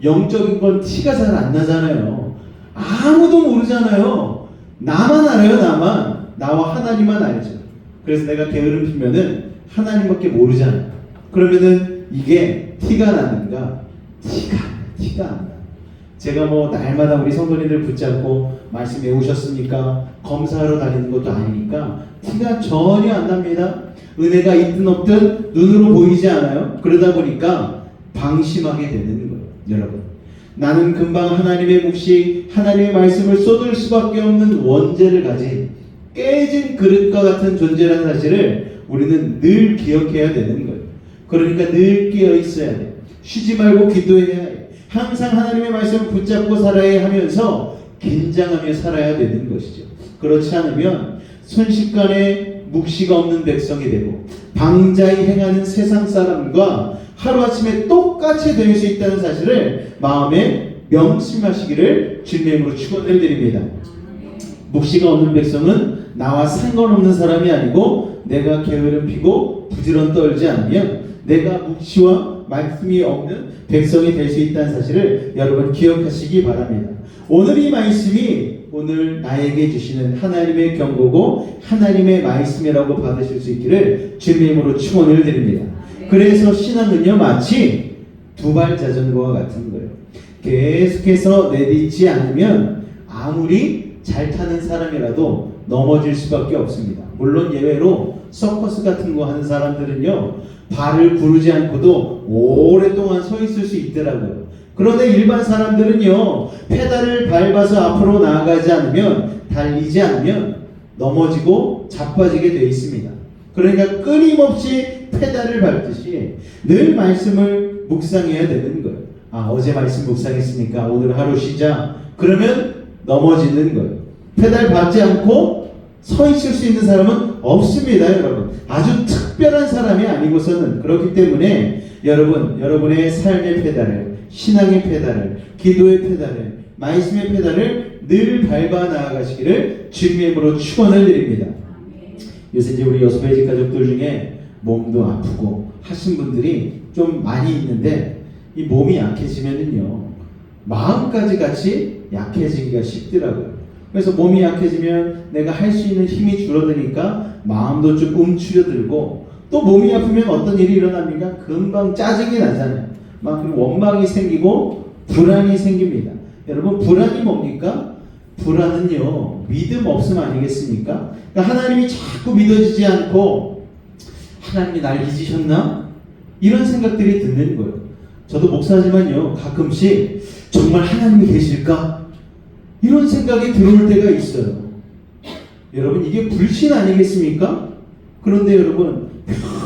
영적인 건 티가 잘 안 나잖아요. 아무도 모르잖아요. 나만 알아요. 나와 하나님만 알죠. 그래서 내가 게으름 피면은 하나님밖에 모르잖아요. 그러면은 이게 티가 나는가? 티가 안 나. 제가 날마다 우리 성도님들 붙잡고 말씀 외우셨습니까? 검사하러 다니는 것도 아니니까 티가 전혀 안 납니다. 은혜가 있든 없든 눈으로 보이지 않아요. 그러다 보니까 방심하게 되는 거예요, 여러분. 나는 금방 하나님의 묵시, 하나님의 말씀을 쏟을 수밖에 없는 원죄를 가진 깨진 그릇과 같은 존재라는 사실을 우리는 늘 기억해야 되는 거예요. 그러니까 늘 깨어 있어야 돼. 쉬지 말고 기도해야 해. 항상 하나님의 말씀을 붙잡고 살아야 하면서 긴장하며 살아야 되는 것이죠. 그렇지 않으면 순식간에 묵시가 없는 백성이 되고 방자히 행하는 세상 사람과 하루아침에 똑같이 될 수 있다는 사실을 마음에 명심하시기를 주님의 이름으로 축원을 드립니다. 묵시가 없는 백성은 나와 상관없는 사람이 아니고 내가 게으름 피고 부지런 떨지 않으면 내가 묵시와 말씀이 없는 백성이 될 수 있다는 사실을 여러분 기억하시기 바랍니다. 오늘 이 말씀이 오늘 나에게 주시는 하나님의 경고고 하나님의 말씀이라고 받으실 수 있기를 주님의 이름으로 축원을 드립니다. 그래서 신앙은요, 마치 두발 자전거와 같은 거예요. 계속해서 내딛지 않으면 아무리 잘 타는 사람이라도 넘어질 수밖에 없습니다. 물론 예외로 서커스 같은 거 하는 사람들은요, 발을 구르지 않고도 오랫동안 서 있을 수 있더라고요. 그런데 일반 사람들은요, 페달을 밟아서 앞으로 나아가지 않으면, 달리지 않으면 넘어지고 자빠지게 되어 있습니다. 그러니까 끊임없이 페달을 밟듯이 늘 말씀을 묵상해야 되는 거예요. 어제 말씀 묵상했으니까 오늘 하루 쉬자. 그러면 넘어지는 거예요. 페달 밟지 않고 서 있을 수 있는 사람은 없습니다, 여러분. 아주 특별한 사람이 아니고서는. 그렇기 때문에 여러분, 여러분의 삶의 페달을, 신앙의 페달을, 기도의 페달을, 말씀의 페달을 늘 밟아 나아가시기를 주님의 이름으로 축원을 드립니다. 요새 이제 우리 여수배지 가족들 중에 몸도 아프고 하신 분들이 좀 많이 있는데, 이 몸이 약해지면은요, 마음까지 같이 약해지기가 쉽더라고요. 그래서 몸이 약해지면 내가 할 수 있는 힘이 줄어드니까 마음도 좀 움츠려들고, 또 몸이 아프면 어떤 일이 일어납니까? 금방 짜증이 나잖아요. 막 원망이 생기고 불안이 생깁니다. 여러분, 불안이 뭡니까? 불안은요, 믿음 없음 아니겠습니까? 그러니까 하나님이 자꾸 믿어지지 않고 하나님이 날 잊으셨나? 이런 생각들이 드는 거예요. 저도 목사지만요, 가끔씩 정말 하나님이 계실까? 이런 생각이 들어올 때가 있어요. 여러분, 이게 불신 아니겠습니까? 그런데 여러분,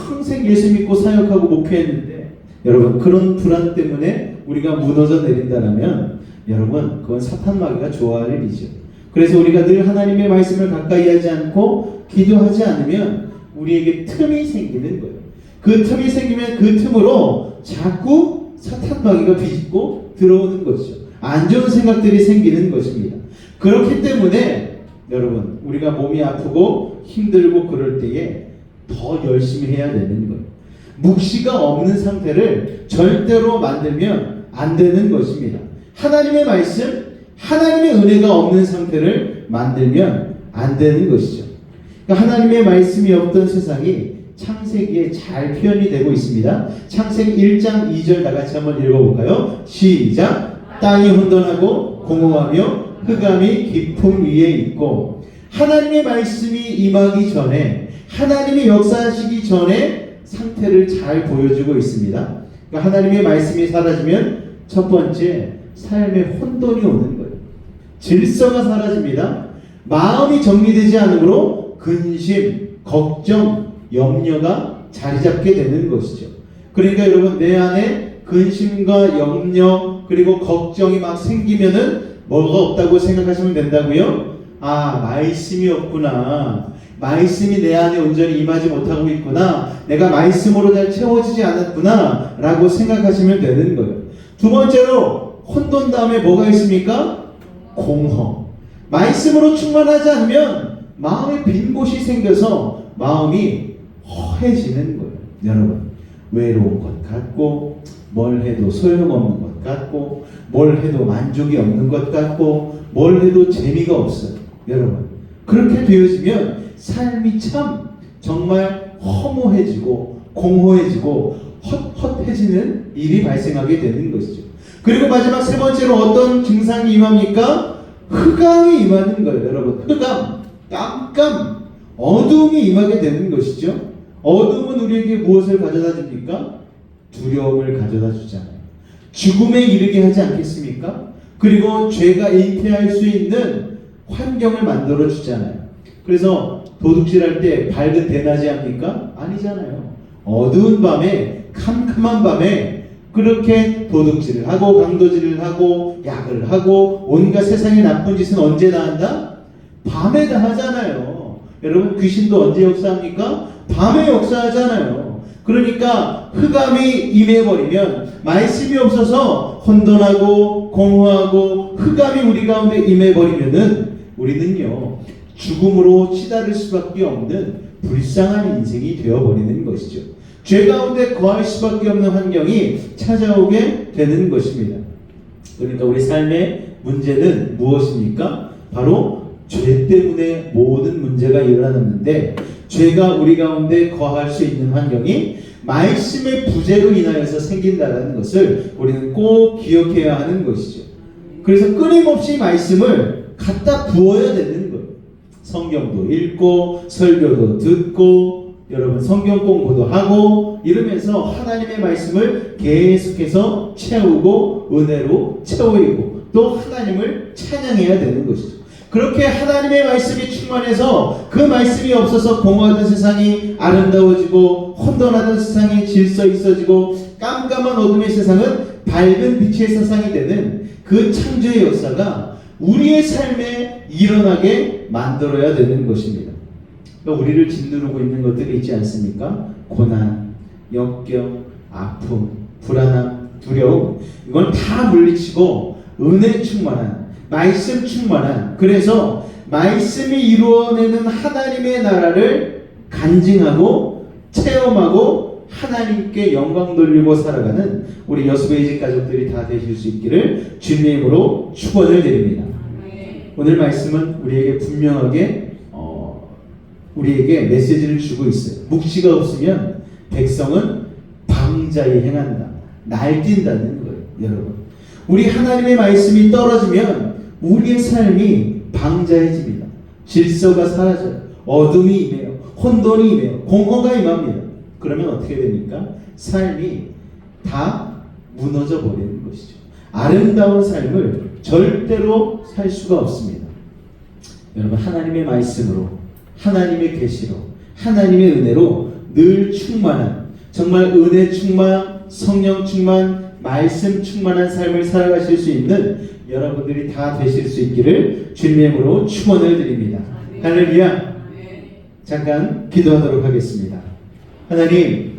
평생 예수 믿고 사역하고 목회했는데, 여러분, 그런 불안 때문에 우리가 무너져 내린다면 여러분, 그건 사탄 마귀가 좋아할 일이죠. 그래서 우리가 늘 하나님의 말씀을 가까이 하지 않고 기도하지 않으면 우리에게 틈이 생기는 거예요. 그 틈이 생기면 그 틈으로 자꾸 사탄 마귀가 비집고 들어오는 것이죠. 안 좋은 생각들이 생기는 것입니다. 그렇기 때문에 여러분, 우리가 몸이 아프고 힘들고 그럴 때에 더 열심히 해야 되는 거예요. 묵시가 없는 상태를 절대로 만들면 안 되는 것입니다. 하나님의 말씀, 하나님의 은혜가 없는 상태를 만들면 안 되는 것이죠. 그러니까 하나님의 말씀이 없던 세상이 창세기에 잘 표현이 되고 있습니다. 창세기 1장 2절 다 같이 한번 읽어볼까요? 시작! 땅이 혼돈하고 공허하며 흑암이 깊음 위에 있고, 하나님의 말씀이 임하기 전에, 하나님이 역사하시기 전에 상태를 잘 보여주고 있습니다. 그러니까 하나님의 말씀이 사라지면 첫 번째, 삶의 혼돈이 오는 거예요. 질서가 사라집니다. 마음이 정리되지 않으므로 근심, 걱정, 염려가 자리 잡게 되는 것이죠. 그러니까 여러분, 내 안에 근심과 염려 그리고 걱정이 막 생기면은 뭐가 없다고 생각하시면 된다고요? 아, 말씀이 없구나. 말씀이 내 안에 온전히 임하지 못하고 있구나. 내가 말씀으로 잘 채워지지 않았구나 라고 생각하시면 되는 거예요. 두 번째로, 혼돈 다음에 뭐가 있습니까? 공허. 말씀으로 충만하지 않으면 마음에 빈 곳이 생겨서 마음이 허해지는 거예요. 여러분, 외로운 것 같고, 뭘 해도 소용없는 것 같고, 뭘 해도 만족이 없는 것 같고, 뭘 해도 재미가 없어요. 여러분, 그렇게 되어지면 삶이 참 정말 허무해지고 공허해지고 헛헛해지는 일이 발생하게 되는 것이죠. 그리고 마지막 세 번째로 어떤 증상이 임합니까? 흑암이 임하는 거예요. 여러분, 흑암, 깜깜, 어두움이 임하게 되는 것이죠. 어두움은 우리에게 무엇을 가져다 줍니까? 두려움을 가져다 주잖아요. 죽음에 이르게 하지 않겠습니까? 그리고 죄가 잉태할 수 있는 환경을 만들어 주잖아요. 그래서 도둑질할 때 밝은 대낮이 합니까? 아니잖아요. 어두운 밤에, 캄캄한 밤에 그렇게 도둑질을 하고 강도질을 하고 약을 하고 온갖 세상의 나쁜 짓은 언제 다 한다? 밤에 다 하잖아요. 여러분, 귀신도 언제 역사합니까? 밤에 역사하잖아요. 그러니까 흑암이 임해버리면, 말씀이 없어서 혼돈하고 공허하고 흑암이 우리 가운데 임해버리면은 우리는요, 죽음으로 치달을 수밖에 없는 불쌍한 인생이 되어버리는 것이죠. 죄 가운데 거할 수밖에 없는 환경이 찾아오게 되는 것입니다. 그러니까 우리 삶의 문제는 무엇입니까? 바로 죄 때문에 모든 문제가 일어났는데, 죄가 우리 가운데 거할 수 있는 환경이 말씀의 부재로 인하여서 생긴다는 것을 우리는 꼭 기억해야 하는 것이죠. 그래서 끊임없이 말씀을 갖다 부어야 되는 거예요. 성경도 읽고 설교도 듣고 여러분 성경 공부도 하고 이러면서 하나님의 말씀을 계속해서 채우고 은혜로 채우고 또 하나님을 찬양해야 되는 것이죠. 그렇게 하나님의 말씀이 충만해서 그 말씀이 없어서 공허하던 세상이 아름다워지고 혼돈하던 세상이 질서 있어지고 깜깜한 어둠의 세상은 밝은 빛의 세상이 되는 그 창조의 역사가 우리의 삶에 일어나게 만들어야 되는 것입니다. 그러니까 우리를 짓누르고 있는 것들이 있지 않습니까? 고난, 역경, 아픔, 불안함, 두려움, 이건 다 물리치고 은혜 충만한, 말씀 충만한, 그래서 말씀이 이루어내는 하나님의 나라를 간증하고 체험하고 하나님께 영광 돌리고 살아가는 우리 여수베이 집 가족들이 다 되실 수 있기를 주님의 이름으로 축원을 드립니다. 오늘 말씀은 우리에게 분명하게 우리에게 메시지를 주고 있어요. 묵시가 없으면 백성은 방자에 행한다, 날뛴다는 거예요. 여러분, 우리 하나님의 말씀이 떨어지면 우리의 삶이 방자해집니다. 질서가 사라져요. 어둠이 임해요. 혼돈이 임해요. 공허가 임합니다. 그러면 어떻게 됩니까? 삶이 다 무너져 버리는 것이죠. 아름다운 삶을 절대로 살 수가 없습니다. 여러분, 하나님의 말씀으로, 하나님의 계시로, 하나님의 은혜로 늘 충만한, 정말 은혜 충만, 성령 충만, 말씀 충만한 삶을 살아가실 수 있는 여러분들이 다 되실 수 있기를 주님의 이름으로 축원을 드립니다. 할렐루야. 잠깐 기도하도록 하겠습니다. 하나님,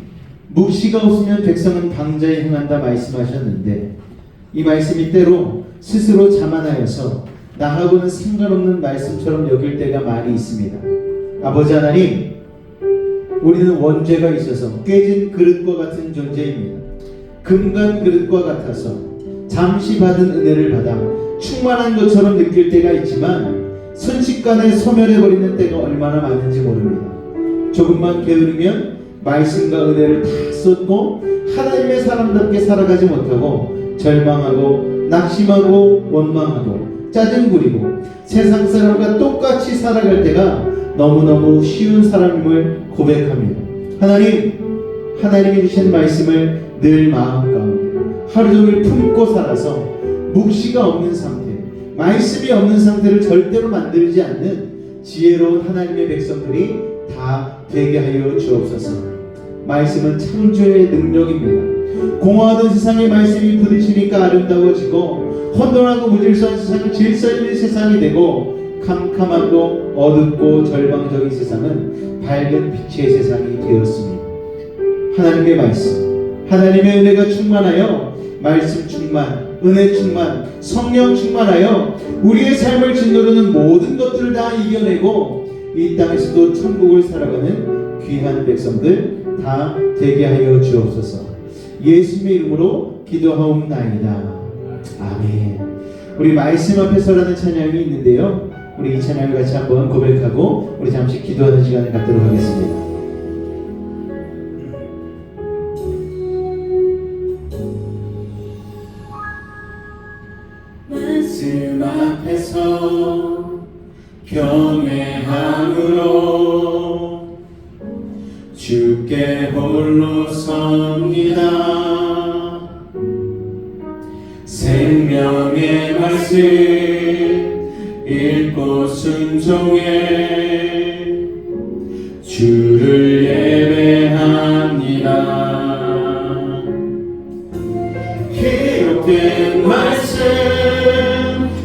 묵시가 없으면 백성은 방자에 행한다 말씀하셨는데 이 말씀이 때로 스스로 자만하여서 나하고는 상관없는 말씀처럼 여길 때가 많이 있습니다. 아버지 하나님, 우리는 원죄가 있어서 깨진 그릇과 같은 존재입니다. 금간 그릇과 같아서 잠시 받은 은혜를 받아 충만한 것처럼 느낄 때가 있지만 순식간에 소멸해버리는 때가 얼마나 많은지 모릅니다. 조금만 게으르면 말씀과 은혜를 다 쏟고 하나님의 사람답게 살아가지 못하고 절망하고 낙심하고 원망하고 짜증 부리고 세상 사람과 똑같이 살아갈 때가 너무너무 쉬운 사람임을 고백합니다. 하나님이 주신 말씀을 늘 마음 가운데 하루 종일 품고 살아서 묵시가 없는 상태, 말씀이 없는 상태를 절대로 만들지 않는 지혜로운 하나님의 백성들이 다 되게 하여 주옵소서. 말씀은 창조의 능력입니다. 공허하던 세상의 말씀이 부딪히니까 아름다워지고 혼돈하고 무질서한 세상은 질서 있는 세상이 되고 캄캄하고 어둡고 절망적인 세상은 밝은 빛의 세상이 되었습니다. 하나님의 말씀, 하나님의 은혜가 충만하여 말씀 충만, 은혜 충만, 성령 충만하여 우리의 삶을 짓누르는 모든 것들을 다 이겨내고 이 땅에서도 천국을 살아가는 귀한 백성들 다 되게 하여 주옵소서. 예수님의 이름으로 기도하옵나이다. 아멘. 우리 말씀 앞에서라는 찬양이 있는데요, 우리 이 찬양을 같이 한번 고백하고 우리 잠시 기도하는 시간을 갖도록 하겠습니다. 말씀 앞에서 경외함으로 주께 홀로 섭니다. 생명의 말씀 읽고 순종해 주를 예배합니다. 기록된 말씀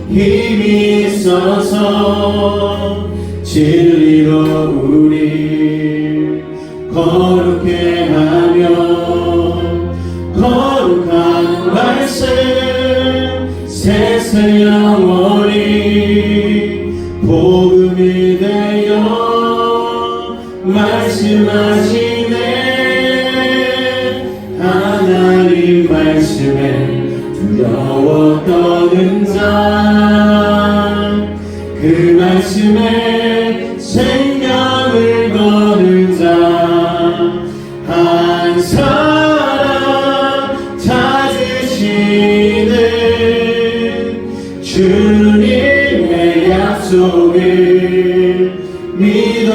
힘이 있어서 진리로 우리 거룩해 하며 거룩한 말씀 세세 영원히 복음이 되어 말씀하시네. 하나님 말씀에 두려워 떠는 자, 그 말씀에 생명을 거는 자, 한 사람 찾으시는 주님의 약속을 믿어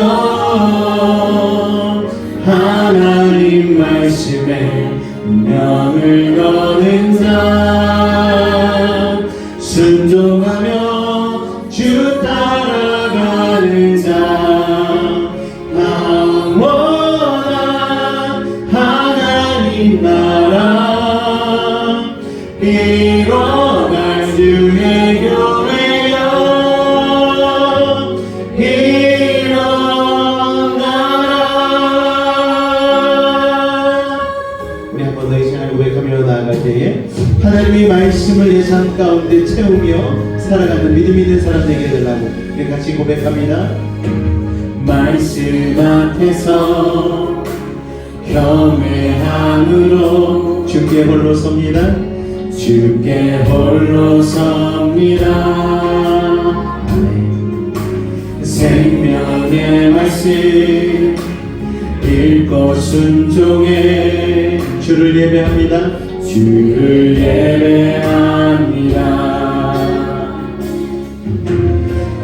하나님 말씀에 운명을 거는 자, 순종하며 주 따라가는 자, 영원한 하나님 나라 이뤄갈 주의 교회여 살아가는 믿음 있는 사람 되게 해달라고 우리 같이 고백합니다. 말씀 앞에서 경외함으로 주께 홀로 섭니다. 주께 홀로 섭니다. 아멘. 생명의 말씀 읽고 순종해 주를 예배합니다. 주를 예배합니다.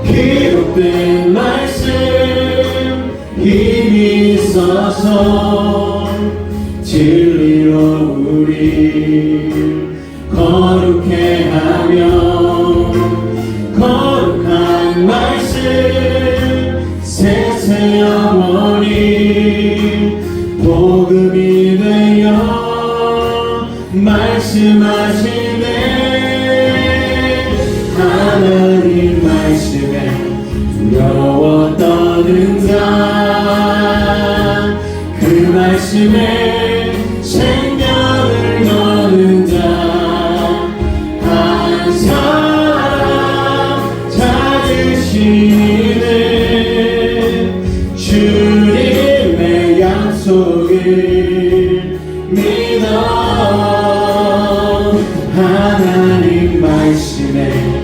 기록된 말씀 힘이 있어서 진리로 우리 거룩해 하며 거룩한 말씀 세세 영원히 복음이 되어 말씀하시네. 하나님 말씀에 두려워 떠는 자, 그 말씀에 생명을 거는 자, 한 사람 찾으시는 주님의 약속을 믿어. 하나님 말씀에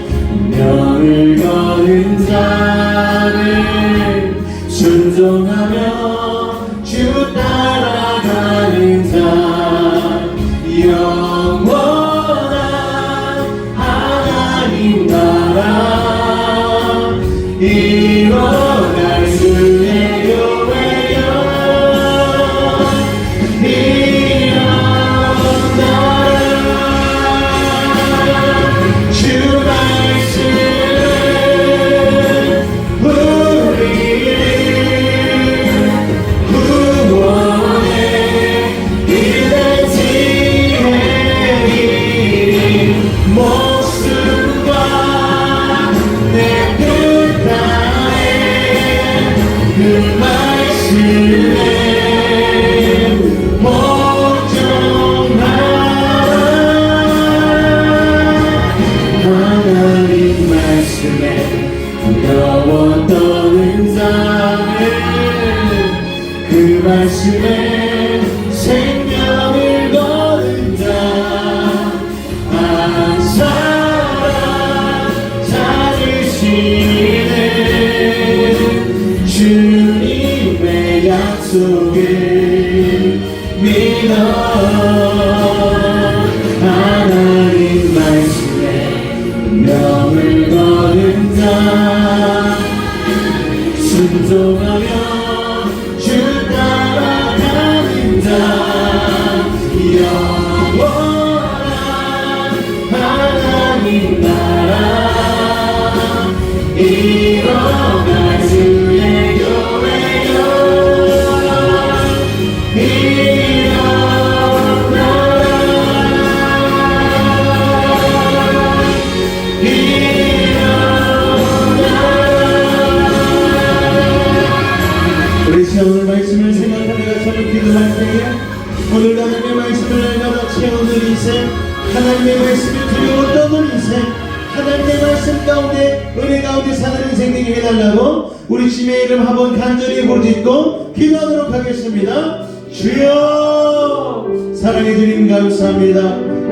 명을 거는 자를 순종하며 주 따라가는 자, 영원한 하나님 나라 일어날 주의 교회여 일어나라. 주 말씀은 우리를 구원해 이제 지혜니 목숨과 내 뜻 다해 그 말씀에 복종하라. 하나님 말씀에 두려워 떠는 자는 그 말씀에 생명을 거는 자, 한 사람 찾으시는 주님의 약속을 믿어. 하나님 말씀에 명을 거는 자, 순종하며 주 따라가는 자, 영원한 하나님 나라 일어날 주의 교회여 우리 오늘 말씀을 생각하다가 저는 기도할 때에 오늘 하나님의 말씀을 날마다 채우는 인생, 하나님의 말씀을 두려워 떠는 인생, 하나님의 말씀 가운데 은혜 가운데 사는 인생 되게 해달라고 우리 주님의 이름 한번 간절히 부르짖고 기도하도록 하겠습니다. 주여, 사랑해 주님 감사합니다.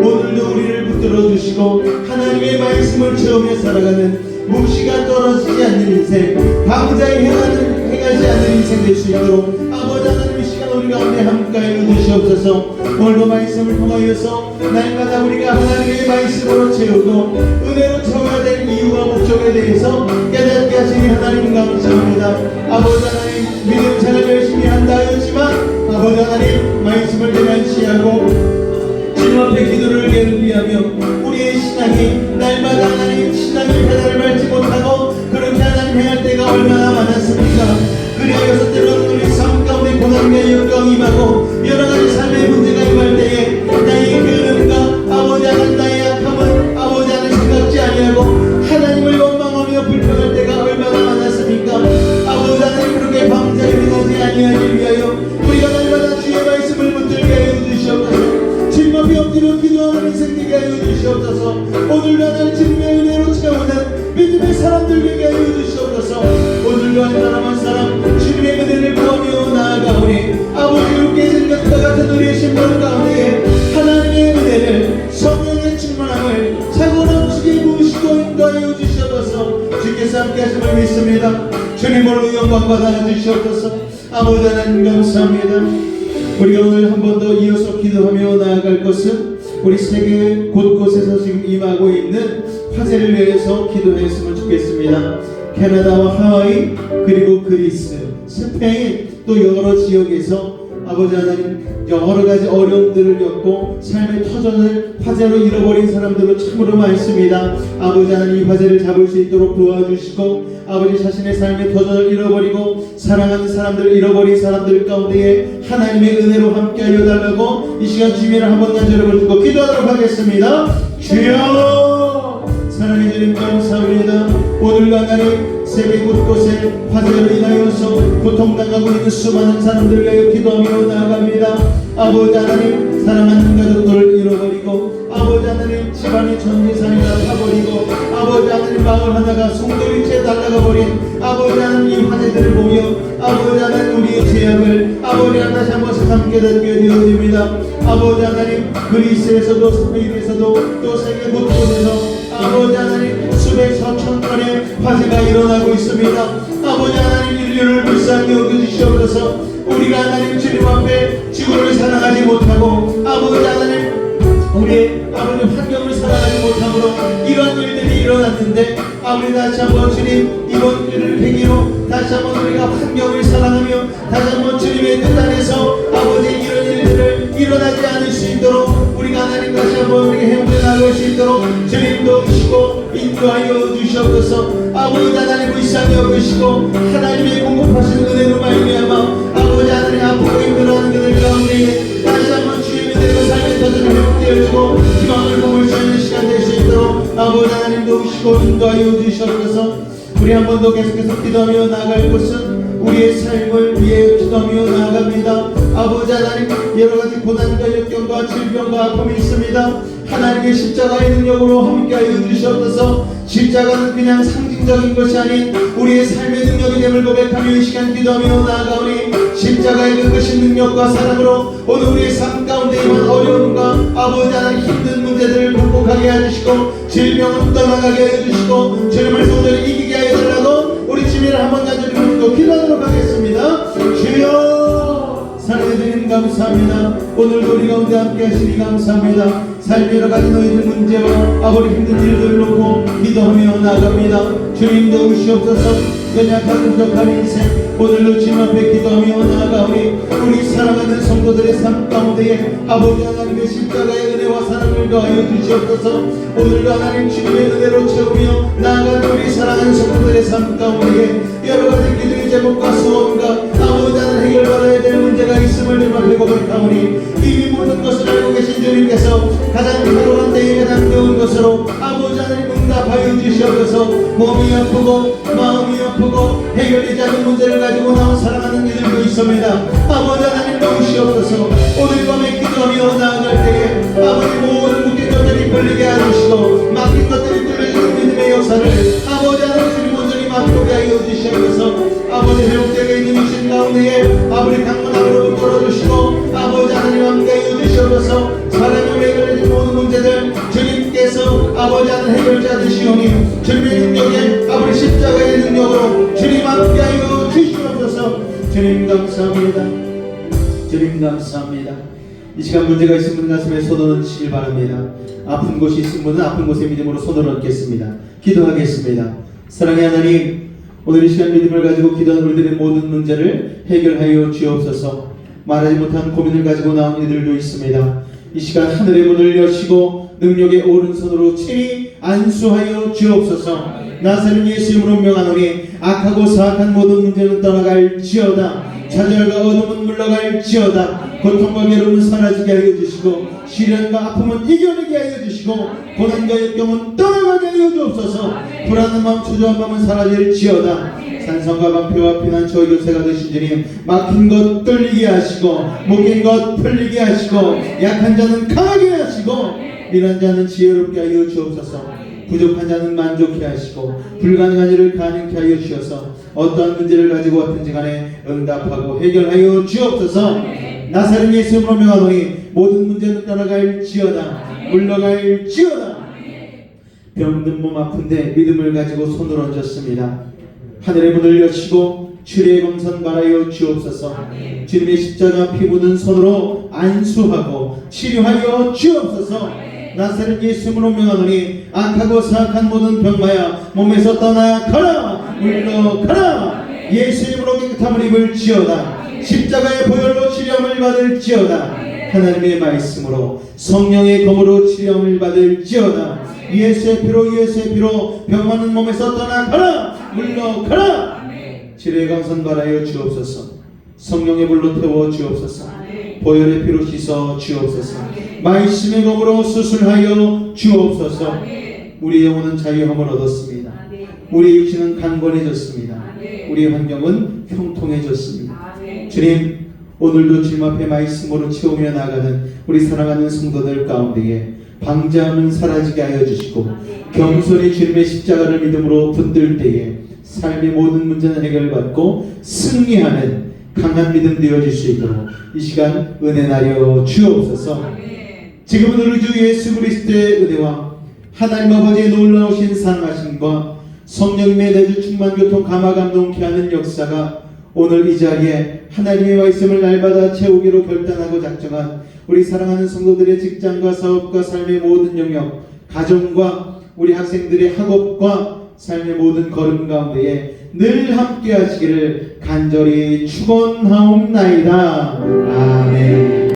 오늘도 우리를 붙들어 주시고 하나님의 말씀을 채우며 살아가는 묵시가 떨어지지 않는 인생, 방자에 행하지 않는 인생 될 수 있도록 아버지 하나님 이 시간 우리 가운데 함께 해주시옵소서. 오늘도 말씀을 통하여서 날마다 우리가 하나님의 말씀으로 채우고 은혜로 채워야 될 이유와 목적에 대해서 깨닫게 하시니 하나님 감사합니다. 아버지 하나님, 믿음 생활 열심히 한다 하였지만 아버지 하나님 말씀을 대면시하고 주님 앞에 기도를 예비하며 우리의 신앙이 날마다 하나님 신앙의 배달을 밟지 못하고 그렇게 하나님 행할 때가 얼마나 많았습니까? 그리하여서 때로는 우리 삶 가운데 고난과 역경이 임하고 여러가지 삶의 문제가 임할 때에 나의 게으름과 아버지 하나님 나의 약함은 아버지 하나님 생각지 아니하고 하나님을 원망하며 불평할 때가 얼마나 많았습니까? 아버지 하나님 그렇게 방자에 행하지 아니하기 위하여 우리가 날마다 주의 말씀을 붙들게 하여 주시옵소서. 주님 앞에 엎드려 기도하는 인생 되게 하여 주시옵소서. 오늘도 하나님 주님의 사람들 되게 하여 주시옵소서. 오늘도 한 사람 한 사람 주님의 은혜를 구하며 나아가오니 아버지 깨진 것과 같은 우리의 심령 가운데 하나님의 은혜를 성령의 충만함을 차고 넘치게 부으시고 인도하여 주시옵소서. 주께서 함께 하심을 믿습니다. 주님으로 영광 받아 주시옵소서. 아버지 하나님 감사합니다. 우리가 오늘 한 번 더 이어서 기도하며 나아갈 것은 우리 세계 곳곳에서 지금 임하고 있는 화재를 위해서 기도했으면 좋겠습니다. 캐나다와 하와이 그리고 그리스, 스페인 또 여러 지역에서 아버지 하나님 여러 가지 어려움들을 겪고 삶의 터전을 화재로 잃어버린 사람들로 참으로 많습니다. 아버지 하나님 이 화재를 잡을 수 있도록 도와주시고 아버지 자신의 삶의 터전을 잃어버리고 사랑하는 사람들을 잃어버린 사람들 가운데에 하나님의 은혜로 함께하여 달라고 이 시간 주님을 한번 간절히 부르고 기도하도록 하겠습니다. 주여 사랑해 주님 감사합니다. 오늘과 하나님 세계 곳곳에 화재로 인하여서 고통당하고 있는 수많은 사람들을 위하여 기도하며 나아갑니다. 아버지 하나님 사랑하는 가족들을 잃어버리고 아버지 하나님 집안의 전재산이 날아버리고 아버지 하나님 마을 하나가 송도리째 날아가버린 아버지 하나님 이 화재들을 보며 아버지 하나님 우리의 죄악을 아버지 하나님 다시 한번 새삼 깨닫게 되어집니다. 아버지 하나님 그리스에서도 스페인에서도 또 세계 곳곳에서 아버지 하나님 수백 서천 건의 화재가 일어나고 있습니다. 아버지 하나님 인류를 불쌍히 여겨주시옵소서. 우리가 하나님 주님 앞에 지구를 사랑하지 못하고 아버지 하나님 우리의 아버지 환경을 사랑하지 못함으로 이러한 일들이 일어났는데 아버지 다시 한번 주님 이번 일을 계기로 다시 한번 우리가 환경을 사랑하며 다시 한번 주님의 뜻 안에서 아버지 이런 일들을 일어나지 않을 수 있도록 우리가 하나님 다시 한번 우리가 행복해 나갈 수 있도록 주님도 오시고 인도하여 주시옵소서. 아버지 하나님 불쌍히 여기시고 하나님의 공급하신 은혜로 말미암아 아버지 하나님 아프고 힘들어하는 그들 가운데 다시 한번 주님의 은혜로 삶의 터전을 회복되어 주고 희망을 품을 수 있는 시간 될 수 있도록 아버지 하나님도 오시고 인도하여 주시옵소서. 우리 한 번 더 계속해서 기도하며 나아갈 것은 우리의 삶을 위해 기도하며 나아갑니다. 아버지 하나님 여러가지 고난과 역경과 질병과 아픔이 있습니다. 하나님의 십자가의 능력으로 함께하여 주시옵소서. 십자가는 그냥 상징적인 것이 아닌 우리의 삶의 능력이 됨을 고백하며 이 시간 기도하며 나아가오니 십자가의 그 크신 능력과 사랑으로 오늘 우리의 삶 가운데 임한 어려움과 아버지 하나님 힘든 문제들을 극복하게 해주시고 질병을 떠나가게 해주시고 주님을 손들이 이기게 하여 달라고 우리 주님을 한번 간절히 부르고 기도하도록 하겠습니다. 주여 사랑해 주님 감사합니다. 오늘도 우리 가운데 함께 하시니 감사합니다. 삶의 여러 가지 너희들 문제와 아버지 힘든 일들을 놓고 기도하며 나아갑니다. 주님도 오시옵소서. 연약한 부족한 인생 오늘도 주님 앞에 기도하며 나아가오니 우리 사랑하는 성도들의 삶 가운데에 아버지 하나님의 십자가의 은혜와 사랑을 더하여 주시옵소서. 오늘도 하나님 주님의 은혜로 채우며 나아가는 우리 사랑하는 성도들의 삶 가운데에 여러 가지 기도의 제목과 소원과 아버지 하나님 해결받아야 될 문제가 있음을 주님 앞에 고백하오니 이미 모든 것을 알고 계신 주님께서 가장 필요한 때에 가장 좋은 것으로 아버지 하나님 응답하여 주시옵소서. 몸이 아프고 마음이 아프고 해결되지 않은 문제를 가지고 나온 사랑하는 이들도 있습니다. 아버지 하나님 도우시옵소서. 오늘 밤에 기도하며 나아갈 때에 아버지 모든 묶인 것들이 풀리게 해주시고 막힌 것들이 뚫려지는 믿음의 역사를 아버지 하나님 주님 온전히 맛보게 하여 주시옵소서. 아버지 회복되게 있는 이신 가운데에 아버지 강문함으로 끌어주시고 아버지 하나님 함께하여 주시옵소서. 사람이 해결되는 모든 문제들 주님께서 아버지 하나님 해결자 되시오니 주님의 능력에 아버지 십자가의 능력으로 주님 함께하여 주시옵소서. 주님 감사합니다. 주님 감사합니다. 이 시간 문제가 있으신 분 가슴에 손을 얹으시길 바랍니다. 아픈 곳이 있으신 분은 아픈 곳에 믿음으로 손을 얹겠습니다. 기도하겠습니다. 사랑의 하나님 오늘 이 시간 믿음을 가지고 기도하는 우리들의 모든 문제를 해결하여 주옵소서. 말하지 못한 고민을 가지고 나온 이들도 있습니다. 이 시간 하늘의 문을 여시고 능력의 오른손으로 친히 안수하여 주옵소서. 나사렛 예수 이름으로 명하노니 악하고 사악한 모든 문제는 떠나갈지어다. 좌절과 어둠은 물러갈지어다. 고통과 괴로움은 사라지게 하여 주시고 시련과 아픔은 이겨내게 하여 주시고 고난과 역경은 떠나가게 하여 주옵소서. 불안한 마음 초조한 마음은 사라질지어다. 산성과 방패와 피난처 요새가 되신 주님 막힌 것 뚫리게 하시고 묶인 것 풀리게 하시고 약한 자는 강하게 하시고 미련한 자는 지혜롭게 하여 주옵소서. 부족한 자는 만족해 하시고 불가능한 일을 가능케 하여 주셔서 어떠한 문제를 가지고 왔든지 간에 응답하고 해결하여 주옵소서. 나사렛 예수 이름으로 명하노니 모든 문제는 떠나갈지어다 물러갈지어다. 병든 몸 아픈데 믿음을 가지고 손을 얹었습니다. 하늘의 문을 여시고 주의 검선 바라여 주옵소서. 주님의 십자가 피 묻은 손으로 안수하고 치료하여 주옵소서. 나사렛 예수 이름으로 명하노니 악하고 사악한 모든 병마야 몸에서 떠나가라 물러가라. 예수 이름으로 깨끗함을 입을지어다. 십자가의 보혈로 치료함을 받을지어다. 하나님의 말씀으로 성령의 검으로 치료함을 받을지어다. 예수의 피로 병많은 몸에서 떠나가라 물러가라. 치료의 강선 바라여 주옵소서. 성령의 불로 태워 주옵소서. 보혈의 피로 씻어 주옵소서. 말씀의 검으로 수술하여 주옵소서. 우리의 영혼은 자유함을 얻었습니다. 우리의 육신은 강건해졌습니다. 우리의 환경은 형통해졌습니다. 주님, 오늘도 주님 앞에 말씀으로 채우며 나가는 우리 사랑하는 성도들 가운데에 방자함은 사라지게 하여 주시고 겸손히 주님의 십자가를 믿음으로 붙들 때에 삶의 모든 문제는 해결받고 승리하는 강한 믿음 되어질 수 있도록 이 시간 은혜 나려 주옵소서. 지금은 우리 주 예수 그리스도의 은혜와 하나님 아버지의 놀라우신 사랑하심과 성령님의 내주 충만 교통 감화 감동케 하는 역사가 오늘 이 자리에 하나님의 말씀을 날마다 채우기로 결단하고 작정한 우리 사랑하는 성도들의 직장과 사업과 삶의 모든 영역, 가정과 우리 학생들의 학업과 삶의 모든 걸음 가운데에 늘 함께 하시기를 간절히 축원하옵나이다. 아멘.